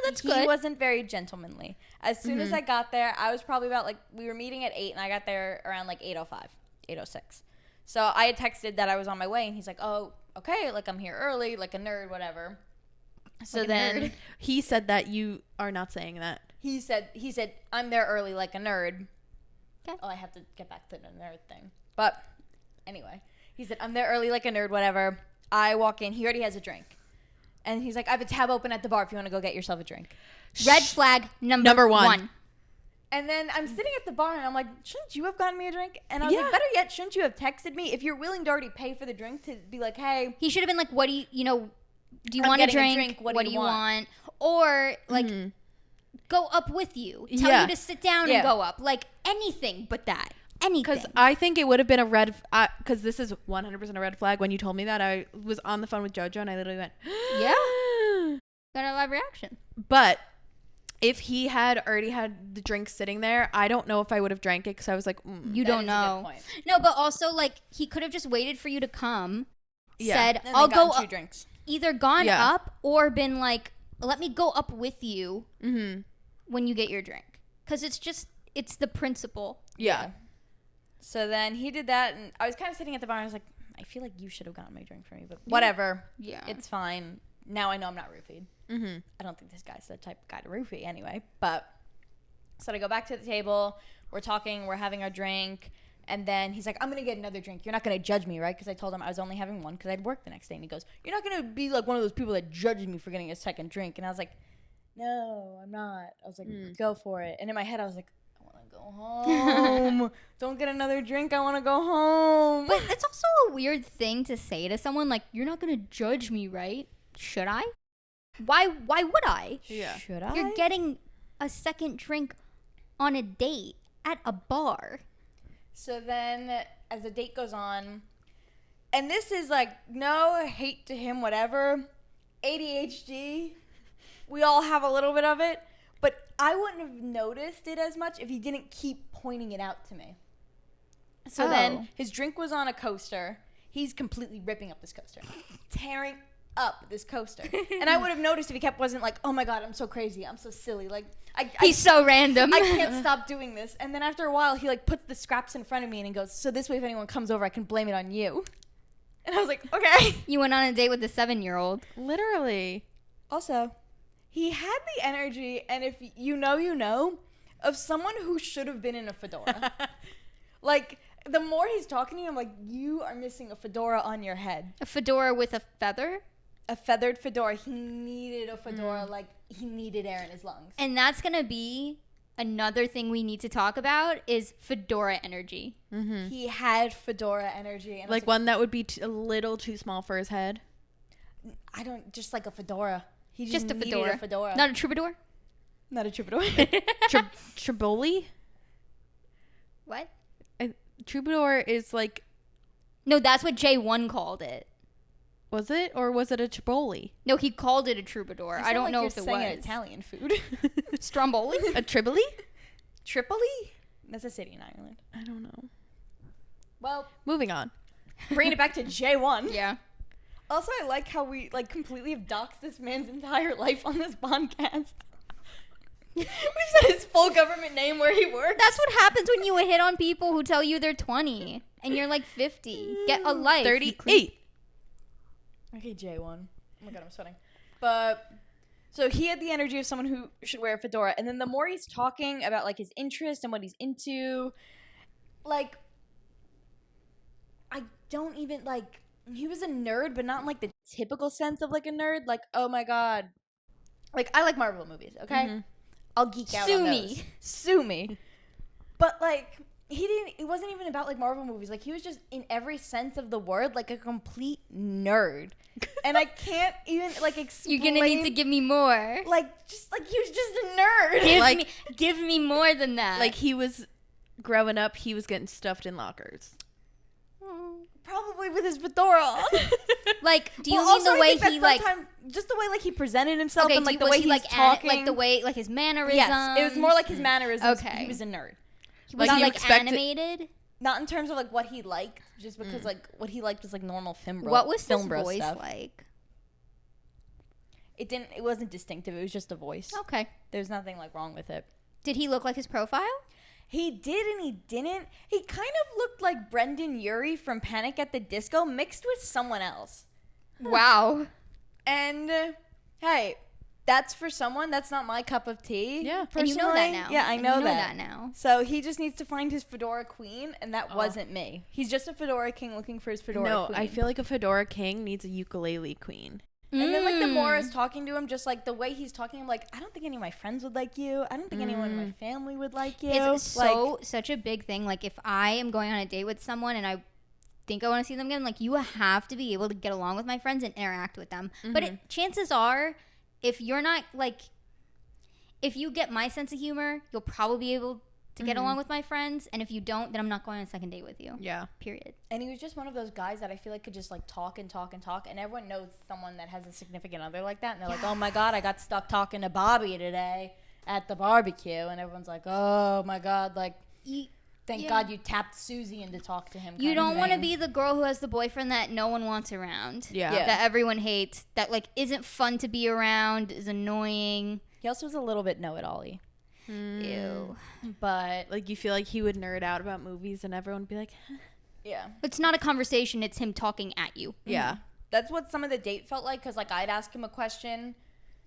that's good. He wasn't very gentlemanly. As soon as I got there, I was probably about like, we were meeting at 8 and I got there around like 8:05, 8:06. So I had texted that I was on my way and he's like, oh, okay, like I'm here early, like a nerd, whatever. So Like a then nerd. He said that you are not saying that. he said, I'm there early like a nerd. Okay. Oh, I have to get back to the nerd thing. But anyway, he said, I'm there early like a nerd, whatever. I walk in. He already has a drink. And he's like, I have a tab open at the bar if you want to go get yourself a drink. Red flag number one. And then I'm sitting at the bar and I'm like, shouldn't you have gotten me a drink? And I was like, better yet, shouldn't you have texted me? If you're willing to already pay for the drink, to be like, hey. He should have been like, what do you do you I'm want a getting a drink? drink. What do you want? Or like, go up with you. Tell Yeah. you to sit down and go up. Like anything but that. Anything. Because I think it would have been a red, because this is 100% a red flag. When you told me that, I was on the phone with JoJo and I literally went, Yeah. Got a live reaction. But if he had already had the drink sitting there, I don't know if I would have drank it because I was like, You That don't is a good know. point. No, but also like he could have just waited for you to come. Yeah. Said, And then I'll go gotten 2 up. drinks. Either gone Yeah. up or been like, let me go up with you when you get your drink. Because it's the principle. yeah. So then he did that, and I was kind of sitting at the bar, and I was like, I feel like you should have gotten my drink for me, but whatever. Yeah. It's fine. Now I know I'm not roofied. I don't think this guy's the type of guy to roofie anyway. But so I go back to the table. We're talking. We're having our drink. And then he's like, I'm going to get another drink. You're not going to judge me, right? Because I told him I was only having one because I'd work the next day. And he goes, you're not going to be like one of those people that judges me for getting a second drink. And I was like, no, I'm not. I was like, go for it. And in my head, I was like, I want to go home. Don't get another drink. I want to go home. But it's also a weird thing to say to someone, like, you're not going to judge me, right? Should I? Why would I? Yeah. Should I? You're getting a second drink on a date at a bar. So then as the date goes on, and this is like no hate to him, whatever, ADHD, we all have a little bit of it, but I wouldn't have noticed it as much if he didn't keep pointing it out to me. So then his drink was on a coaster. He's completely ripping up this coaster, tearing up this coaster. And I would have noticed if he wasn't like, oh my God, I'm so crazy, I'm so silly. Like, He's so random. I can't stop doing this. And then after a while, he like puts the scraps in front of me and he goes, so this way if anyone comes over, I can blame it on you. And I was like, okay. You went on a date with a 7-year-old. Literally. Also, he had the energy, and if you know, of someone who should have been in a fedora. Like, the more he's talking to you, I'm like, you are missing a fedora on your head. A fedora with a feather. A feathered fedora. He needed a fedora like he needed air in his lungs. And that's going to be another thing we need to talk about is fedora energy. He had fedora energy. And I was Like one that would be a little too small for his head. I don't, just like a fedora. He Just a needed fedora. a fedora. Not a troubadour? Not a troubadour. Triboli? What? Troubadour is like, No, that's what J1 called it. was it? Or was it a Triboli? No, he called it a troubadour. I don't know if it saying was. Italian food. Stromboli? A Triboli? Tripoli? That's a city in Ireland. I don't know. Well, Moving on. bringing it back to J1. Yeah. Also, I like how we like completely have doxed this man's entire life on this podcast. We've said his full government name, where he works. That's what happens when you hit on people who tell you they're 20 and you're like 50. Get a life. you 38. Okay, J1. Oh my god, I'm sweating. But so he had the energy of someone who should wear a fedora, and then the more he's talking about like his interests and what he's into, like I don't even like. He was a nerd, but not in like the typical sense of like a nerd. Like, oh my god, like I like Marvel movies. Okay, I'll geek out Sue on me. those. Sue me. But like he didn't. It wasn't even about like Marvel movies. Like he was just in every sense of the word like a complete nerd. And I can't even like explain. You're gonna need to give me more. like just like he was just a nerd. Give me more than that. Like he was growing up, he was getting stuffed in lockers. Probably with his fedora on. Like, do you Well, mean also, the I way think he that like? sometime- just the way like he presented himself Okay, and like the was way he he's like talking, like the way like his mannerisms? Yes, it was more like his mannerisms. Okay. He was a nerd. Was Like, he you like expected- animated? Not in terms of like what he liked, just because like what he liked was like normal film bro. What was his film bro voice stuff. like? It wasn't distinctive. It was just a voice. Okay. There's nothing like wrong with it. Did he look like his profile? He did and he didn't. He kind of looked like Brendan Urie from Panic at the Disco mixed with someone else. Wow. And hey, that's for someone. That's not my cup of tea. Yeah. And you know that personally. now. Yeah, I And know, you know that. that now. So he just needs to find his fedora queen, and that wasn't me. He's just a fedora king looking for his fedora No, queen. I feel like a fedora king needs a ukulele queen. And then like the more I Mm. was talking to him, just like the way he's talking, I'm like, I don't think any of my friends would like you. I don't think anyone in my family would like you. It's like, such a big thing. Like if I am going on a date with someone and I think I want to see them again, like you have to be able to get along with my friends and interact with them. But chances are, if you're not like, if you get my sense of humor, you'll probably be able to get along with my friends. And if you don't, then I'm not going on a second date with you. Yeah. Period. and he was just one of those guys that I feel like could just like talk and talk and talk, and everyone knows someone that has a significant other like that, and they're like, oh my god, I got stuck talking to Bobby today at the barbecue, and everyone's like, oh my god, like thank Yeah. God you tapped Susie in to talk to him. You kind of don't want to thing. be the girl who has the boyfriend that no one wants around. Yeah. Yeah. That everyone hates. That like isn't fun to be around. Is annoying. He also was a little bit know-it-all-y, Ew. but Like you feel like he would nerd out about movies and everyone would be like, yeah. It's not a conversation. It's him talking at you. yeah. That's what some of the date felt like, because like I'd ask him a question,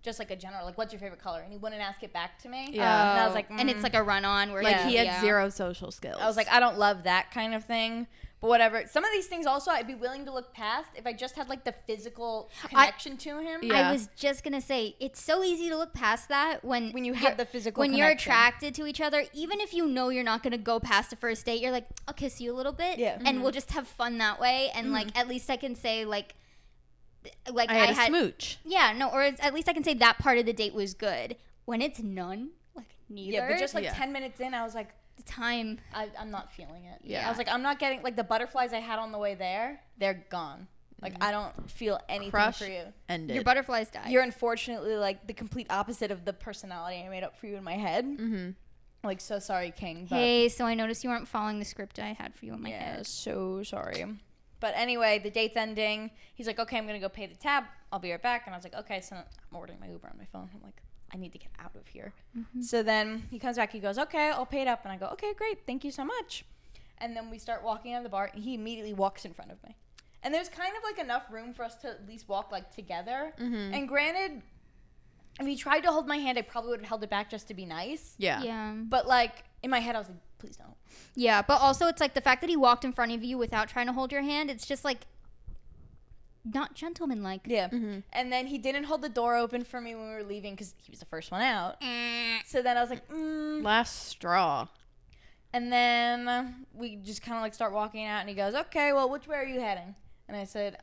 just like a general, like what's your favorite color, and he wouldn't ask it back to me. Yeah. And I was like, and it's like a run on where Like Yeah. he had yeah. zero social skills. I was like, I don't love that kind of thing, but whatever. Some of these things also I'd be willing to look past if I just had like the physical connection to him. Yeah. I was just gonna say it's so easy to look past that when When you you're- have the physical when you're connection. attracted to each other, even if you know you're not gonna go past a first date, you're like, I'll kiss you a little bit, Yeah. and we'll just have fun that way, and like at least I can say like I had a smooch. yeah, no, or at least I can say that part of the date was good. When it's none, like neither, Yeah, but just like Yeah. 10 minutes in, I was like, the time. I'm not feeling it. Yeah. I was like, I'm not getting, like the butterflies I had on the way there, they're gone. Like, I don't feel anything Crush for you. ended. Your butterflies die. You're unfortunately like the complete opposite of the personality I made up for you in my head. Mm-hmm. Like, so sorry, King. But Hey, so I noticed you weren't following the script I had for you in my yeah, head. so sorry. But anyway, the date's ending. He's like, okay, I'm going to go pay the tab. I'll be right back. And I was like, okay, so I'm ordering my Uber on my phone. I'm like, I need to get out of here. So then he comes back. He goes, okay, I'll pay it up. And I go, okay, great. Thank you so much. And then we start walking out of the bar. And he immediately walks in front of me. And there's kind of like enough room for us to at least walk like together. And granted, if he tried to hold my hand, I probably would have held it back just to be nice. Yeah. Yeah. But like in my head, I was like, please don't. Yeah, but also it's like the fact that he walked in front of you without trying to hold your hand, it's just like not gentlemanlike. Yeah. And then he didn't hold the door open for me when we were leaving because he was the first one out. So then I was like, Last straw. And then we just kind of like start walking out, and he goes, okay, well, which way are you heading? And I said,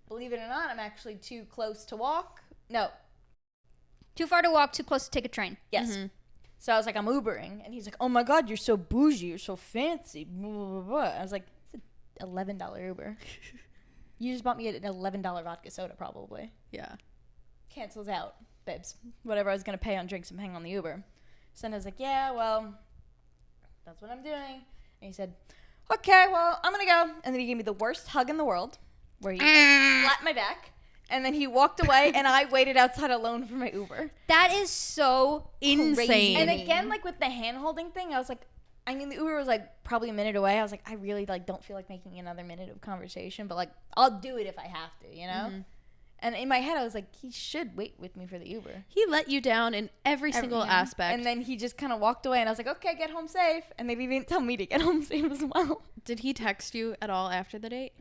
believe it or not, I'm actually too close to walk. No. Too far to walk, too close to take a train. Yes. So I was like, I'm Ubering. And he's like, oh my God, you're so bougie. You're so fancy. Blah, blah, blah, blah. I was like, it's an $11 Uber. You just bought me an $11 vodka soda, probably. Yeah. Cancels out, babes. Whatever I was going to pay on drinks, I'm paying on the Uber. So then I was like, yeah, well, that's what I'm doing. And he said, okay, well, I'm going to go. And then he gave me the worst hug in the world where he slapped my back. And then he walked away, and I waited outside alone for my Uber. That is so Insane. crazy. And again, like with the hand-holding thing, I was like, I mean, the Uber was like probably a minute away. I was like, I really like don't feel like making another minute of conversation, but like I'll do it if I have to, you know? Mm-hmm. And in my head, I was like, he should wait with me for the Uber. He let you down in every single aspect. And then he just kind of walked away, and I was like, okay, get home safe. And they didn't tell me to get home safe as well. Did he text you at all after the date?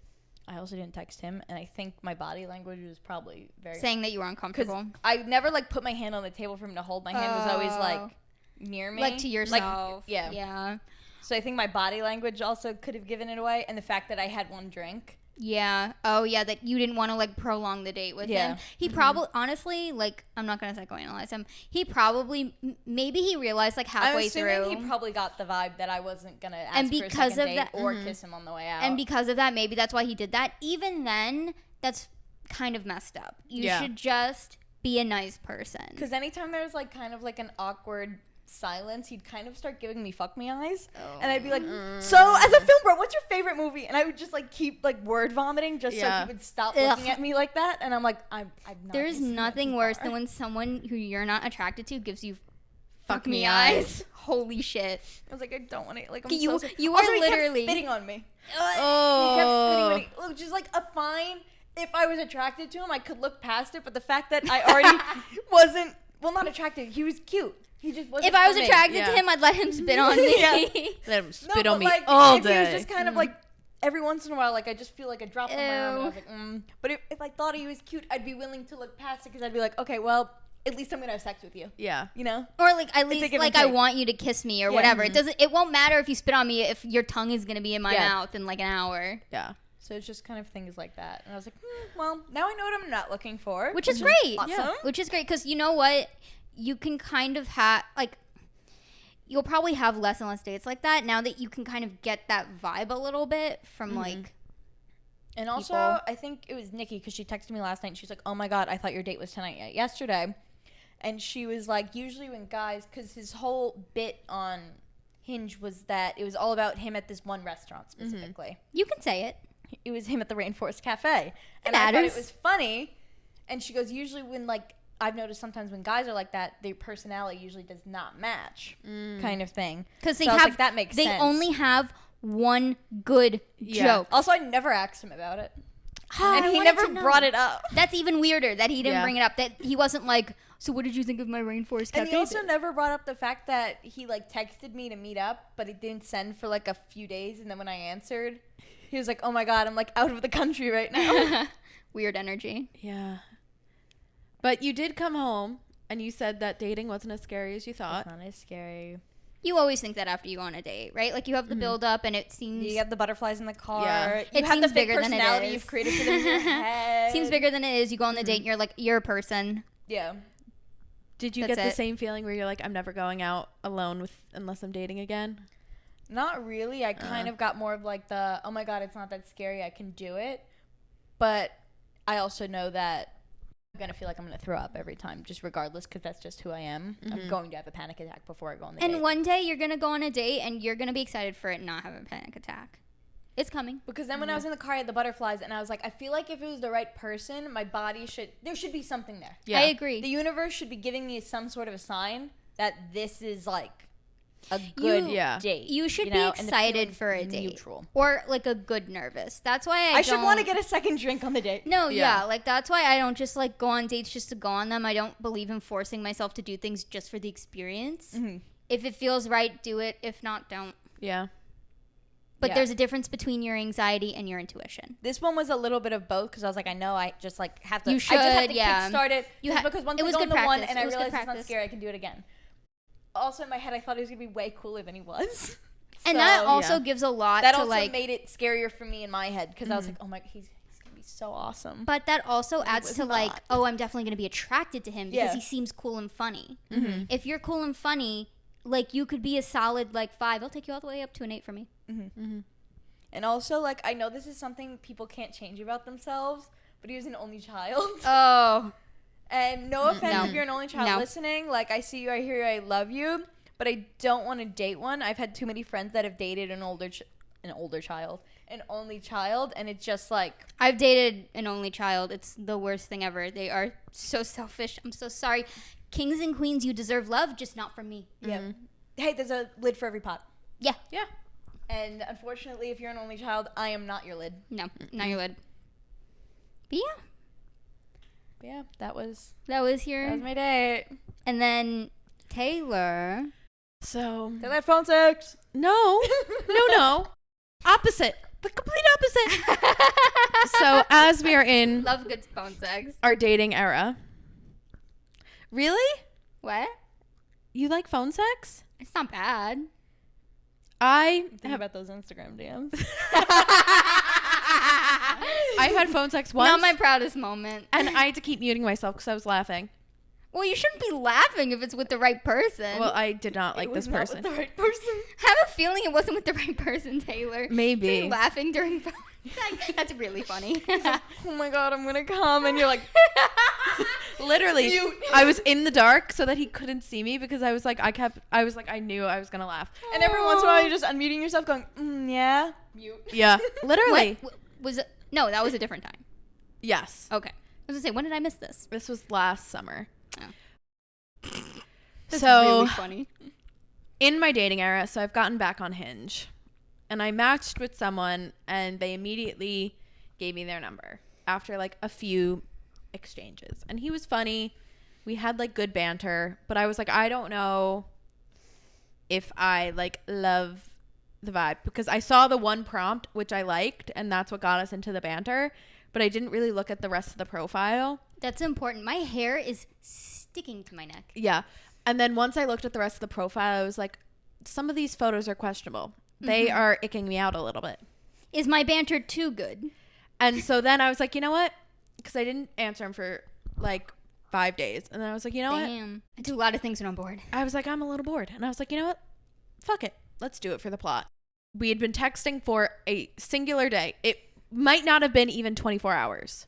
I also didn't text him, and I think my body language was probably very... Saying that you were Because uncomfortable. I never, like, put my hand on the table for him to hold. My hand was always, like, Oh. near me. Like to yourself. yeah. Yeah. So I think my body language also could have given it away, and the fact that I had one drink. Yeah. Oh, yeah, that you didn't want to, like, prolong the date with Yeah. him. He probably, honestly, like, I'm not going to psychoanalyze him. He probably, maybe he realized, like, halfway I'm assuming through. he probably got the vibe that I wasn't going to ask And for a because second of date that- or kiss him on the way out. And because of that, maybe that's why he did that. Even then, that's kind of messed up. You Yeah. should just be a nice person. Because anytime there was, like, kind of, like, an awkward silence, he'd kind of start giving me fuck me eyes. And I'd be like, so, as a film bro, what's your favorite movie? And I would just, like, keep, like, word vomiting just so Yeah. he would stop Ugh. looking at me like that. And I'm like, I'm not. There's this is nothing too worse far. than when someone who you're not attracted to gives you Fuck me eyes. Holy shit. I was like, I don't want to, like, I'm You- so sorry. you Also, are he kept literally- spitting on me. He Oh. kept spitting on me, which is like a fine. If I was attracted to him, I could look past it. But the fact that I already wasn't, well, not attracted. He was cute. He just wasn't. If I was for me. attracted Yeah. to him, I'd let him spit on me. Yeah. Let him No, spit but on me like, all if day. he was just kind of like every once in a while, like I just feel like a drop on my arm. And I Ew. was like, But if I thought he was cute, I'd be willing to look past it because I'd be like, okay, well, at least I'm gonna have sex with you. Yeah. You know? Or like at a least give and like I take. want you to kiss me or Yeah. whatever. It won't matter if you spit on me if your tongue is gonna be in my Yeah. mouth in like an hour. Yeah. So it's just kind of things like that. And I was like, well, now I know what I'm not looking for, Which is great. awesome. Yeah. Which is great because you know what? You can kind of have like you'll probably have less and less dates like that now that you can kind of get that vibe a little bit from like And also, people. I think it was Nikki because she texted me last night and she's like, oh my God, I thought your date was tonight yesterday. And she was like, usually when guys, because his whole bit on Hinge was that it was all about him at this one restaurant specifically. you can say it. It was him at the Rainforest Cafe. And I thought matters. it was funny. And she goes, usually when like, I've noticed sometimes when guys are like that, their personality usually does not match kind of thing. Because they So I was have like, that makes they sense. only have one good Yeah. joke. Also, I never asked him about it. Oh, And I he wanted never to know. brought it up. That's even weirder that he didn't Yeah. bring it up. That he wasn't like, so what did you think of my Rainforest Cafe? And he also never brought up the fact that he like texted me to meet up, but it didn't send for like a few days. And then when I answered, he was like, "Oh my God, I'm like out of the country right now." Weird energy. Yeah. But you did come home and you said that dating wasn't as scary as you thought. It's not as scary. You always think that after you go on a date, right? Like you have the build up, and it seems You have the butterflies in the car. Yeah. You It have the seems fake bigger than it personality is. you've created for them in your head. seems bigger than it is. You go on the date, and you're like, you're a person. Yeah. Did you That's get the it. same feeling where you're like, I'm never going out alone with unless I'm dating again? Not really. I kind of got more of like the, oh my God, it's not that scary. I can do it. But I also know that I'm going to feel like I'm going to throw up every time, just regardless, because that's just who I am. I'm going to have a panic attack before I go on the date. And one day you're gonna go on a date, and you're gonna be excited for it, and not have a panic attack. It's coming. Because then when I was in the car, I had the butterflies, and I was like, I feel like if it was the right person, my body there should be something there. Yeah. I agree. The universe should be giving me some sort of a sign that this is like a good date. You should know, be and the excited feeling's for a date, neutral. or like a good nervous. That's why I should don't- want to get a second drink on the date. No, Yeah. yeah, like that's why I don't just like go on dates just to go on them. I don't believe in forcing myself to do things just for the experience. If it feels right, do it. If not, don't. Yeah. But Yeah. there's a difference between your anxiety and your intuition. This one was a little bit of both because I was like, I know I just like have to. You I just have should, to yeah. kickstart it. You just ha- because once it I was go on good the one practice. and It I was good realized it's not practice. scary, I can do it again. Also in my head, I thought he was gonna be way cooler than he was. And that So, also yeah. gives a lot that to also like. made it scarier for me in my head because I was like, oh my, he's gonna be so awesome. But that also adds was to like, not. oh, I'm definitely going to be attracted to him because Yeah. he seems cool and funny. If you're cool and funny, like you could be a solid like 5. I'll take you all the way up to an 8 for me. And also, like, I know this is something people can't change about themselves, but he was an only child. Oh, And no offense No. if you're an only child No. listening. Like, I see you, I hear you, I love you. But I don't want to date one. I've had too many friends that have dated an an older child, an only child, and it's just like, I've dated an only child. It's the worst thing ever. They are so selfish. I'm so sorry. Kings and queens, you deserve love, just not from me. yeah, hey, there's a lid for every pot. Yeah. Yeah. And unfortunately, if you're an only child, I am not your lid. No, not your lid. But yeah, But yeah, that was that was your. my day. And then Taylor. So They had phone sex. no. Opposite. The complete opposite. So as we are in Love good phone sex. our dating era. Really? What? You like phone sex? It's not bad. I Think about those Instagram DMs. I've had phone sex once. Not my proudest moment. and I had to keep muting myself because I was laughing. Well, you shouldn't be laughing if it's with the right person. Well, I did not like It this was not person. with the right person. I have a feeling it wasn't with the right person, Taylor. Maybe. You're laughing during phone sex. That's really funny. Oh my god, I'm gonna come, and you're like, Literally, Mute. I was in the dark so that he couldn't see me because I was like, I knew I was gonna laugh. and every once in a while you're just unmuting yourself, going, yeah, mute. Yeah, literally. What? Was it? No, that was a different time. Yes, Okay. I was gonna say, when did I miss this? this was last summer. Oh. That's So really funny. in my dating era, so I've gotten back on Hinge, and I matched with someone, and they immediately gave me their number after like a few exchanges, and he was funny. We had like good banter, but I was like, I don't know if I like love the vibe because I saw the one prompt which I liked, and that's what got us into the banter, but I didn't really look at the rest of the profile. That's important. My hair is sticking to my neck. Yeah. And then once I looked at the rest of the profile, I was like, some of these photos are questionable. They are icking me out a little bit. Is my banter too good? And so then I was like, you know what? Because I didn't answer him for like 5 days. And then I was like, you know what? Damn. I do a lot of things when I'm bored. I was like, I'm a little bored. And I was like, you know what? Fuck it. Let's do it for the plot. We had been texting for a singular day. It might not have been even 24 hours.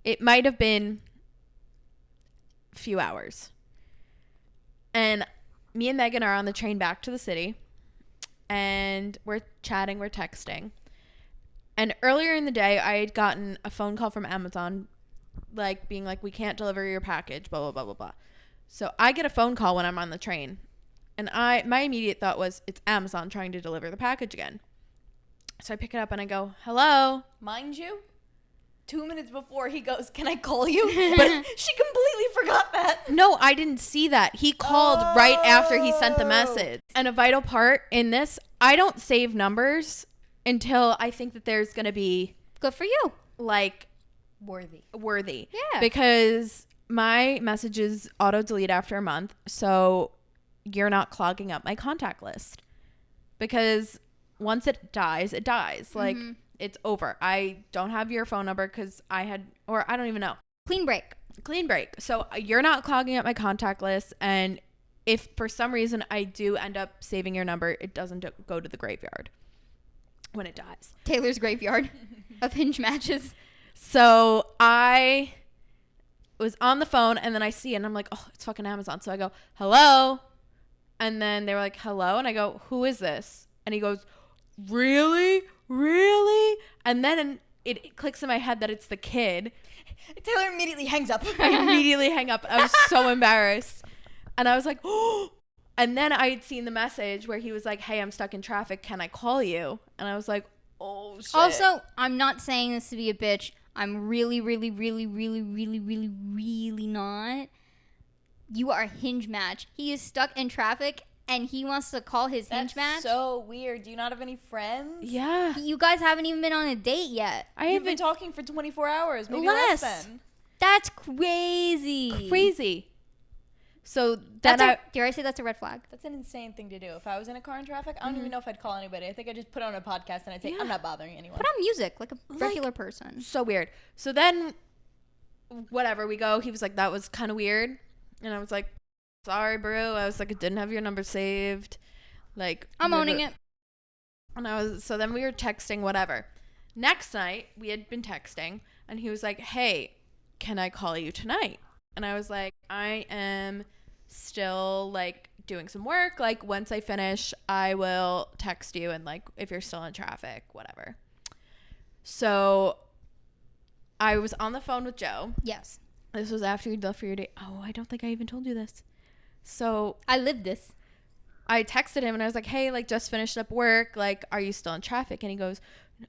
It might have been a few hours. And me and Meghan are on the train back to the city. And we're chatting, we're texting. And earlier in the day, I had gotten a phone call from Amazon, like being like, we can't deliver your package, blah, blah, blah, blah, blah. So I get a phone call when I'm on the train. And my immediate thought was, it's Amazon trying to deliver the package again. So I pick it up and I go, hello. Mind you, 2 minutes before he goes, can I call you? But she completely forgot that. No, I didn't see that. He called right after he sent the message. And a vital part in this, I don't save numbers until I think that there's going to be Good for you. like Worthy. worthy. Yeah. Because my messages auto delete after a month. So you're not clogging up my contact list. Because once it dies, it dies. Like it's over. I don't have your phone number because I don't even know. Clean break. Clean break. So you're not clogging up my contact list. And if for some reason I do end up saving your number, it doesn't go to the graveyard when it dies. Taylor's graveyard of Hinge matches. So I was on the phone and then I see it and I'm like, oh, it's fucking Amazon. So I go, hello. And then they were like, hello. And I go, who is this? And he goes, really? Really? And then it clicks in my head that it's the kid. Taylor immediately hangs up. I immediately hang up. I was so embarrassed. And I was like, oh. And then I had seen the message where he was like, hey, I'm stuck in traffic. Can I call you? And I was like, oh, shit. Also, I'm not saying this to be a bitch. I'm really, really, really, really, really, really, really not. You are a Hinge match. He is stuck in traffic and he wants to call his That's Hinge match. so weird. Do you not have any friends? Yeah. You guys haven't even been on a date yet. I You've have been been talking for 24 hours. Maybe Less. less than. That's crazy. crazy. So then Dare I say that's a red flag? That's an insane thing to do. If I was in a car in traffic, I don't even know if I'd call anybody. I think I'd just put on a podcast and I'd say, I'm not bothering anyone. Put on music like a regular person. so weird. So then, whatever, we go. He was like, that was kind of weird. And I was like, sorry, bro. I was like, I didn't have your number saved. Like, I'm owning it. And so then we were texting, whatever. Next night, we had been texting, and he was like, hey, can I call you tonight? And I was like, I am still, like, doing some work. Like, once I finish, I will text you, and like, if you're still in traffic, whatever. So I was on the phone with Joe. Yes. This was after you'd left for your date. Oh, I don't think I even told you this. So I lived this. I texted him and I was like, hey, like, just finished up work. Like, are you still in traffic? And he goes,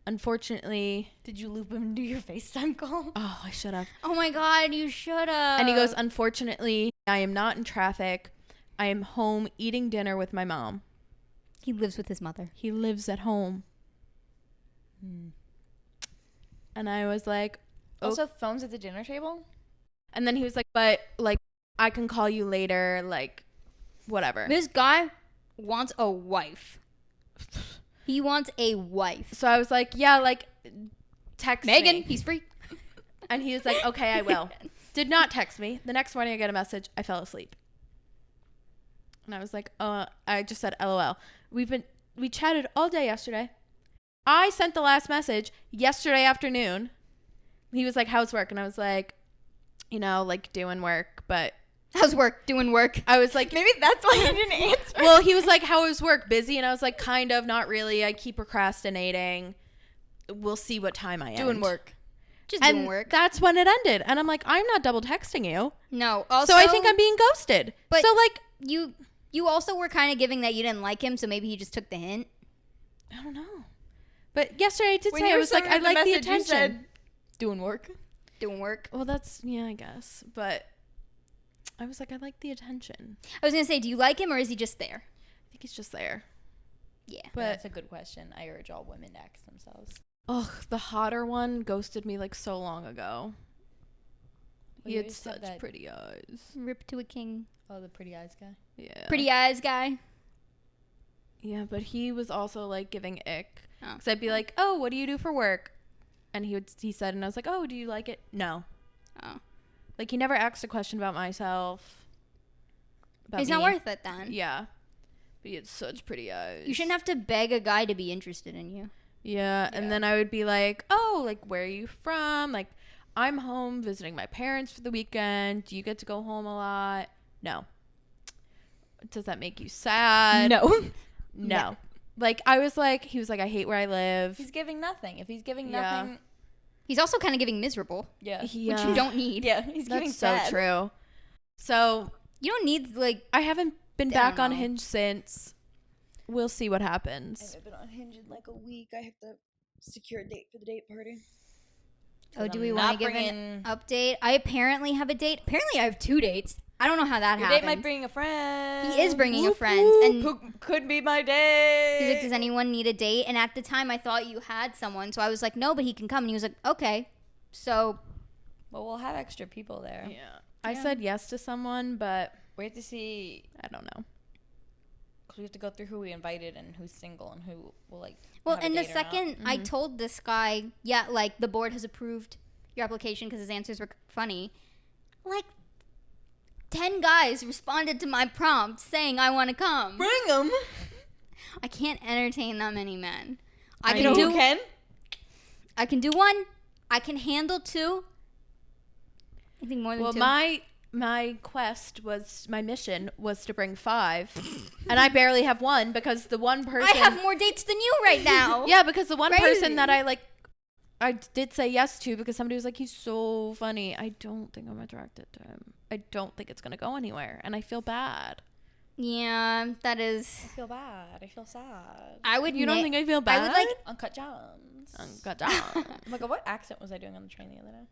unfortunately. Did you loop him into your FaceTime call? Oh, I should have. Oh my God, you should have. And he goes, unfortunately, I am not in traffic. I am home eating dinner with my mom. He lives with his mother. He lives at home. And I was like, Also, phones at the dinner table? and then he was like, but like, I can call you later. Like, whatever. This guy wants a wife. He wants a wife. So I was like, yeah, like, text Meghan, me. he's free. And he was like, okay, I will. Did not text me. The next morning I get a message. I fell asleep. And I was like, I just said LOL. We chatted all day yesterday. I sent the last message yesterday afternoon. He was like, how's work? And I was like, you know, like, doing work, but How's work? Doing work. I was like, Maybe that's why you didn't answer. well, he was like, how was work? Busy? And I was like, kind of, not really. I keep procrastinating. We'll see what time I end. Doing work. Just And doing work. that's when it ended. And I'm like, I'm not double texting you. No. Also, So I think I'm being ghosted. But- So like, you also were kind of giving that you didn't like him, so maybe he just took the hint. I don't know. But yesterday I did When say, you I were was like, I sending the like the message, you attention. said, doing work. Doing work. Well, that's, yeah, I guess. But I was like, I like the attention. I was gonna say, do you like him or is he just there? I think he's just there. Yeah. But, That's a good question. I urge all women to ask themselves. ugh, the hotter one ghosted me like so long ago. Well, He you had said such that- pretty eyes. Rip to a king. Oh, the pretty eyes guy. Yeah. Pretty eyes guy. Yeah, but he was also like giving ick. Oh. Because I'd be like, oh, what do you do for work? And he said, and I was like, oh, do you like it? No. Oh. Like, he never asked a question about myself. About It's me. not worth it then. Yeah. But he had such pretty eyes. You shouldn't have to beg a guy to be interested in you. Yeah. And then I would be like, oh, like, where are you from? Like, I'm home visiting my parents for the weekend. Do you get to go home a lot? No. Does that make you sad? No. No. Like, I was like, he was like, I hate where I live. He's giving nothing. If he's giving Yeah. nothing, He's also kind of giving miserable, yeah. which you don't need. Yeah, he's giving That's so sad. true. So You don't need, like, I haven't been I back don't on know. Hinge since. We'll see what I happens. haven't been on Hinge in like a week. I have to secure a date for the date party. oh, do I'm we not want to give an update? I apparently have a date. Apparently I have 2 dates. I don't know how that Your happened. date might bring a friend. He is bringing a Whoop, friend. whoop. And Who could be my he's date? like, does anyone need a date? And at the time, I thought you had someone. So I was like, no, but he can come. And he was like, okay. So Well, we'll have extra people there. Yeah. I Yeah. said yes to someone, but We have to see, I don't know. because we have to go through who we invited and who's single and who will like. well, have a and the date or not. second I told this guy, yeah, like the board has approved your application because his answers were funny. Like 10 guys responded to my prompt saying I want to come. Bring them. I can't entertain that many men. I I You can know do who can? I can do 1. I can handle 2. I think more than Well, 2. my quest was, my mission was to bring 5. And I barely have 1 because the one person. I have more dates than you right now. Yeah, because the one Crazy. person that I did say yes to because somebody was like, he's so funny. I don't think I'm attracted to him. I don't think it's going to go anywhere. And I feel bad. Yeah, that is. I feel bad. I feel sad. I would. You don't think I feel bad? I would like. Uncut Gems. God damn. Oh my god, what accent was I doing on the train the other day?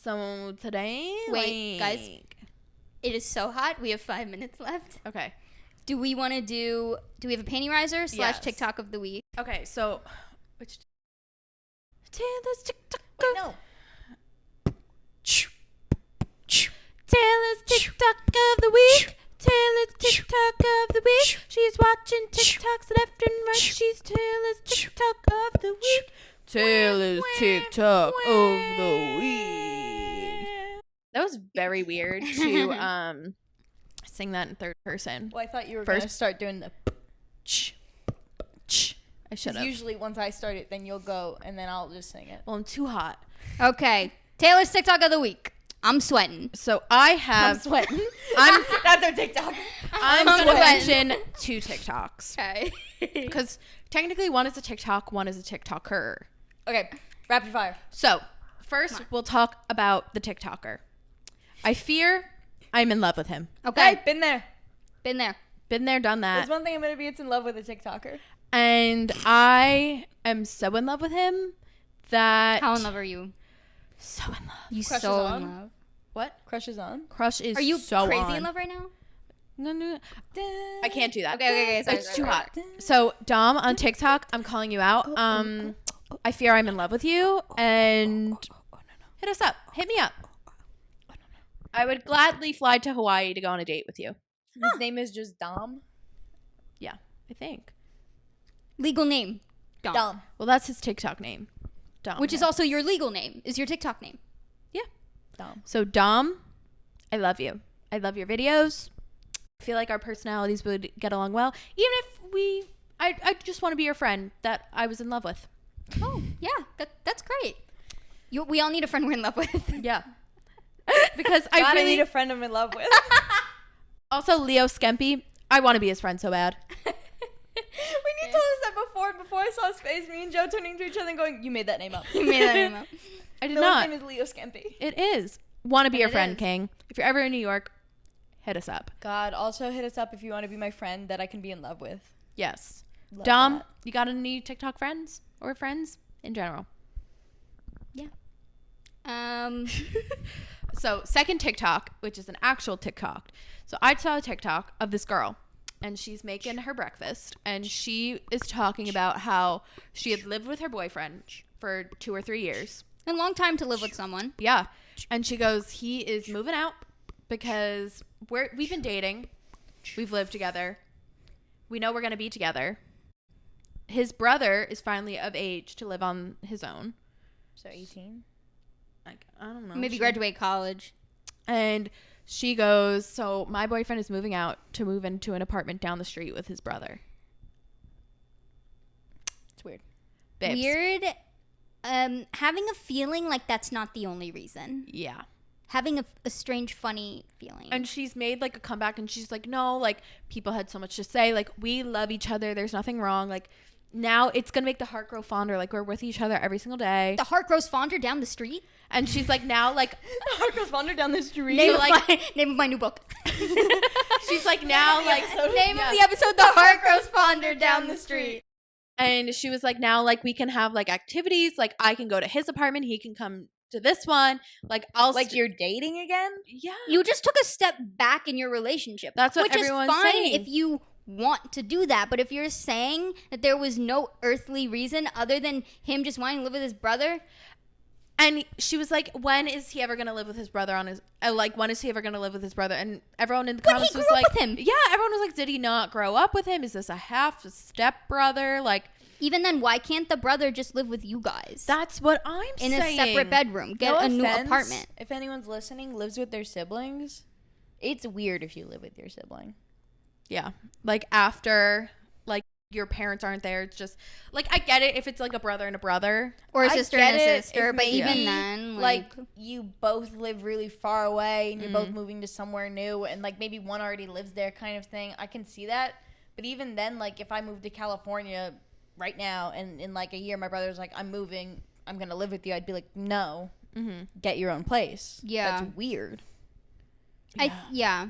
So today, Wait, guys. like- It is so hot. We have 5 minutes left. Okay. Do we want to do? Do we have a panty riser / Yes. TikTok of the week? Okay, so which Taylor's TikTok Wait, of no. Taylor's TikTok of the week. Taylor's TikTok of the week. She's watching TikToks left and right. She's Taylor's TikTok of the week. Taylor's TikTok of the week. That was very weird to sing that in third person. Well, I thought you were First- going to start doing the. I should 'cause have. usually once I start it, then you'll go, and then I'll just sing it. Well, I'm too hot. Okay, Taylor's TikTok of the week. I'm sweating. So I I'm have. sweating. I'm That's our TikTok. I'm gonna mention 2 TikToks Okay. because technically one is a TikTok, one is a TikToker. Okay, rapid fire. So first we'll talk about the TikToker. I fear I'm in love with him. Okay. Hey, been there. Been there. Been there, done that. There's one thing I'm gonna be. It's in love with a TikToker. And I am so in love with him that How in love are you? so in love. You Crush so is on? in love. What? Crush is on. Crush is Are you so crazy on. in love right now? No. I can't do that. Okay. Sorry, It's sorry, too sorry. hot. So Dom on TikTok, I'm calling you out. I fear I'm in love with you, and hit us up. Hit me up. I would gladly fly to Hawaii to go on a date with you. His name is just Dom. Yeah, I think. Legal name. Dom. Well, that's his TikTok name. Dom. Which is also your legal name. Is your TikTok name. Dom. So Dom, I love you. I love your videos. I feel like our personalities would get along well, even if I just want to be your friend that I was in love with. Oh, yeah. That's great. We all need a friend we're in love with. Yeah. Because I God, I really need a friend I'm in love with. also Leo Skempy. I want to be his friend so bad. When you told us that before I saw his face, me and Joe turning to each other and going, "You made that name up." You made that name up. I did No, not. his name is Leo Skempy. It is. Want to be your it friend, is. King. If you're ever in New York, hit us up. God, also hit us up if you want to be my friend that I can be in love with. Yes. Love Dom, that. you got any TikTok friends or friends in general? So second TikTok, which is an actual TikTok. So I saw a TikTok of this girl and she's making her breakfast and she is talking about how she had lived with her boyfriend for 2 or 3 years. A long time to live with someone. Yeah. And she goes, he is moving out because we've been dating. We've lived together. We know we're going to be together. His brother is finally of age to live on his own. So 18. Like, I don't know. Maybe She- graduate college. And she goes, so my boyfriend is moving out to move into an apartment down the street with his brother. It's weird. Babes. Weird. Having a feeling like that's not the only reason. Yeah. Having a strange, funny feeling. And she's made like a comeback and she's like, no, like people had so much to say. Like we love each other. There's nothing wrong. Like now it's going to make the heart grow fonder. Like we're with each other every single day. the heart grows fonder down the street. And she's like, now like, The heart goes wander down the street. Name, So, of like- my, name of my new book. she's like now like, Name yeah. of the episode, The Heart Grows Fonder Down the Street. And she was like, now like we can have like activities. Like I can go to his apartment. He can come to this one. Like I'll Like you're dating again? yeah. You just took a step back in your relationship. That's what which everyone's is fine saying. if you want to do that. But if you're saying that there was no earthly reason other than him just wanting to live with his brother, And she was like, when is he ever going to live with his brother on his, like, when is he ever going to live with his brother? And everyone in the But he comments grew was up like, with him. yeah, everyone was like, did he not grow up with him? Is this a half step brother? Like, even then, why can't the brother just live with you guys that's what I'm in saying. a separate bedroom? Get No a new offense, apartment. If anyone's listening lives with their siblings, it's weird if you live with your sibling. Yeah. Like, after, like, your parents aren't there. It's just, like, I get it if it's, like, a brother and a brother. Or a I sister get and a it sister, if but maybe, even then, like you both live really far away and you're both Mm-hmm. moving to somewhere new and like maybe one already lives there kind of thing. I can see that. But even then, like if I moved to California right now and in like a year my brother's like, I'm moving, I'm gonna live with you, I'd be like, no, get your own place. Yeah. That's weird. Yeah.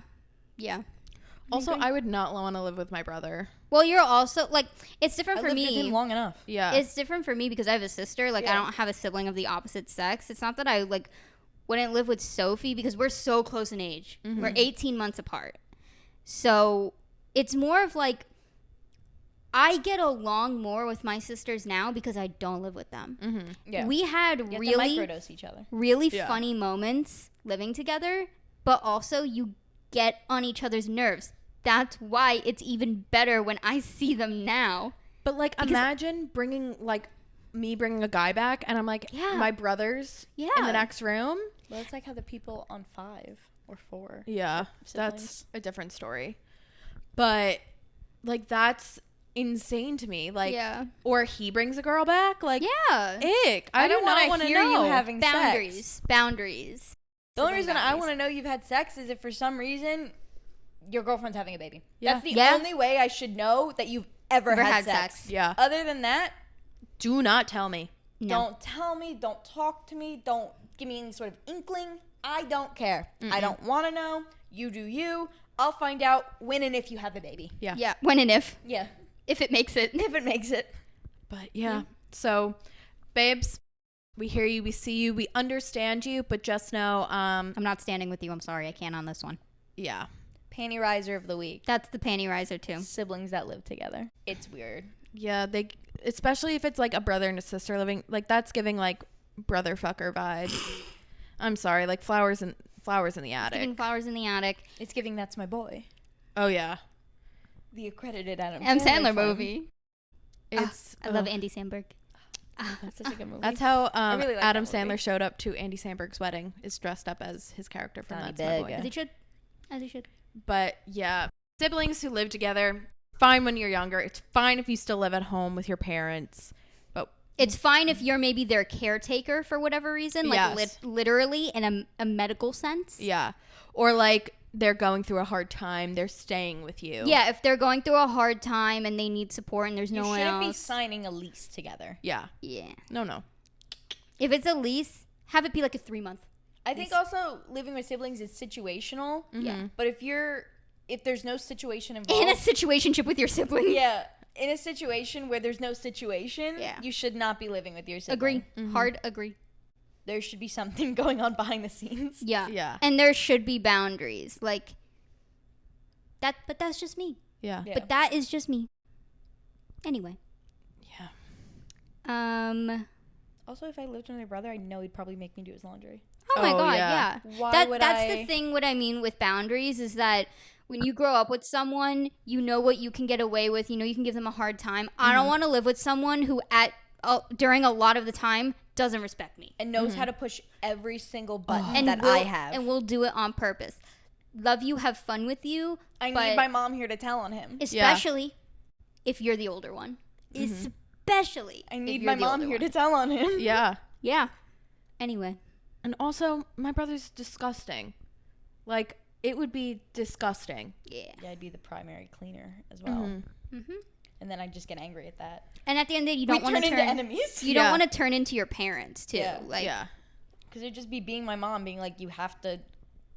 Also, I would not want to live with my brother. Well, you're also like it's different I for lived with me. him long enough. Yeah. It's different for me because I have a sister. Like I Yeah. don't have a sibling of the opposite sex. It's not that I like wouldn't live with Sophie because we're so close in age. We're 18 months apart. So it's more of like I get along more with my sisters now because I don't live with them. Yeah. We had You have to really microdose each other. really Yeah. funny moments living together, but also you get on each other's nerves. That's why it's even better when I see them now. But, like, imagine bringing a guy back and I'm like, Yeah. my brother's in Yeah. the next room. Well, it's like how the people on 5 or 4. Yeah, siblings. that's a different story. But like that's insane to me. Like, Yeah. or he brings a girl back. Like, Yeah. ick. I do don't not want want to to hear know. you having Boundaries. sex. Boundaries. The only Sibling reason I boundaries. want to know you've had sex is if for some reason your girlfriend's having a baby. Yeah. That's the Yeah. only way I should know that you've ever had sex. Yeah. Other than that, Do not tell me. No. don't tell me, don't talk to me, don't give me any sort of inkling. I don't care. I don't want to know. You do you. I'll find out when and if you have a baby. Yeah. Yeah, when and if Yeah. it makes it. If it makes it. But yeah. So, babes, we hear you, we see you, we understand you, but just know, I'm not standing with you. I'm sorry, I can't on this one. yeah. Panty riser of the week. That's the panty riser too. Siblings that live together. It's weird. Yeah, they, especially if it's like a brother and a sister living, like that's giving like brother fucker vibes. I'm sorry, like flowers in the attic. Giving flowers in the attic. It's giving That's My Boy. Oh yeah. The accredited Adam Sandler film. movie. It's I love Andy Samberg. That's such a good movie. That's how really like Adam that movie. Sandler showed up to Andy Samberg's wedding, is dressed up as his character from Donnie That's My Boy. Big. As he should. As he should. But yeah, siblings who live together, fine when you're younger. It's fine if you still live at home with your parents. But It's fine if you're maybe their caretaker for whatever reason, like Yes. literally in a medical sense. yeah, or like they're going through a hard time, they're staying with you. Yeah, if they're going through a hard time and they need support and there's You no one shouldn't be else. signing a lease together. Yeah. Yeah. No. If it's a lease, have it be like a 3-month. I think also living with siblings is situational. Yeah. But if there's no situation involved. In a situationship with your sibling. Yeah. In a situation where there's no situation, Yeah. you should not be living with your sibling. Agree. Mm-hmm. Hard agree. There should be something going on behind the scenes. Yeah. Yeah. And there should be boundaries. Like that, but that's just me. Yeah. Yeah. But that is just me. Anyway. Yeah. Also, if I lived with my brother, I know he'd probably make me do his laundry. Oh my Oh, god, yeah. yeah. Why would That's I? the thing. What I mean with boundaries is that when you grow up with someone, you know what you can get away with. You know you can give them a hard time. I don't want to live with someone who during a lot of the time doesn't respect me. And knows how to push every single button And that will- I have. and will do it on purpose. Love you, have fun with you. I but need my mom here to tell on him. especially if you're the older one. Especially. I if need you're my the mom older here one. to tell on him. Yeah. Yeah. Anyway. And also, my brother's disgusting. Like, it would be disgusting. Yeah. Yeah, I'd be the primary cleaner as well. Mm-hmm. Mm-hmm. And then I'd just get angry at that. And at the end of the day, you We don't want turn to into turn. enemies. You Yeah. don't want to turn into your parents too. Yeah. Like, yeah. Because it'd just be being my mom, being like, you have to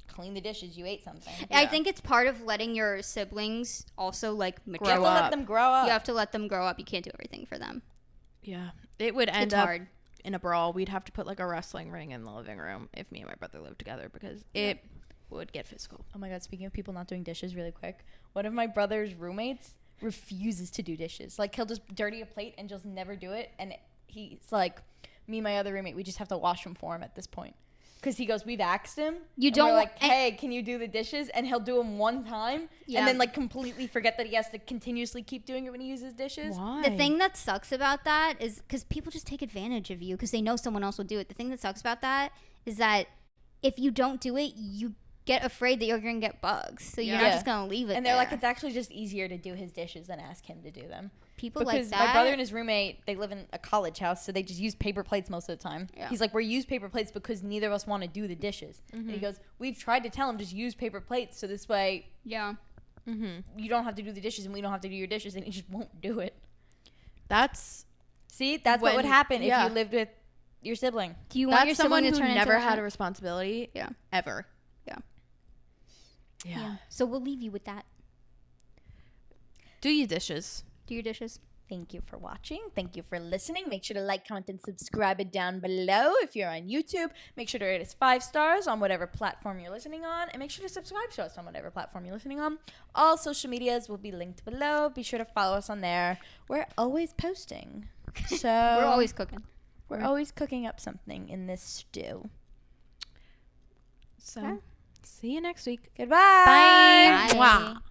clean the dishes. You ate something. I Yeah. think it's part of letting your siblings also like mature. You have to Grow let up. them grow up. You have to let them grow up. You can't do everything for them. Yeah. It would end It's up hard. in a brawl. We'd have to put like a wrestling ring in the living room if me and my brother lived together because it would get physical. Oh my God, speaking of people not doing dishes really quick, one of my brother's roommates refuses to do dishes. Like, he'll just dirty a plate and just never do it. And he's like, me and my other roommate, we just have to wash them for him at this point. Because he goes, we've asked him. You and don't we're wa- like, hey, can you do the dishes? And he'll do them one time. Yeah. And then, like, completely forget that he has to continuously keep doing it when he uses dishes. Why? The thing that sucks about that is because people just take advantage of you because they know someone else will do it. The thing that sucks about that is that if you don't do it, you get afraid that you're going to get bugs. So you're Yeah. not just going to leave it And they're like, there. it's actually just easier to do his dishes than ask him to do them. People Because like that. my brother and his roommate, they live in a college house, so they just use paper plates most of the time. Yeah. He's like, we use paper plates because neither of us want to do the dishes. And he goes, we've tried to tell him just use paper plates, so this way Yeah. you don't have to do the dishes and we don't have to do your dishes, and he just won't do it. That's See, that's what would When- happen yeah. if you lived with your sibling. Do you want your that's someone sibling who to turn never into had a responsibility Yeah. ever. Yeah. Yeah. Yeah. So we'll leave you with that. Do your dishes. Do your dishes. Thank you for watching. Thank you for listening. Make sure to like, comment, and subscribe it down below if you're on YouTube. Make sure to rate us 5 stars on whatever platform you're listening on. And make sure to subscribe to us on whatever platform you're listening on. All social medias will be linked below. Be sure to follow us on there. We're always posting. So We're always cooking. we're always cooking up something in this stew. So, see you next week. Goodbye. Bye. Mwah.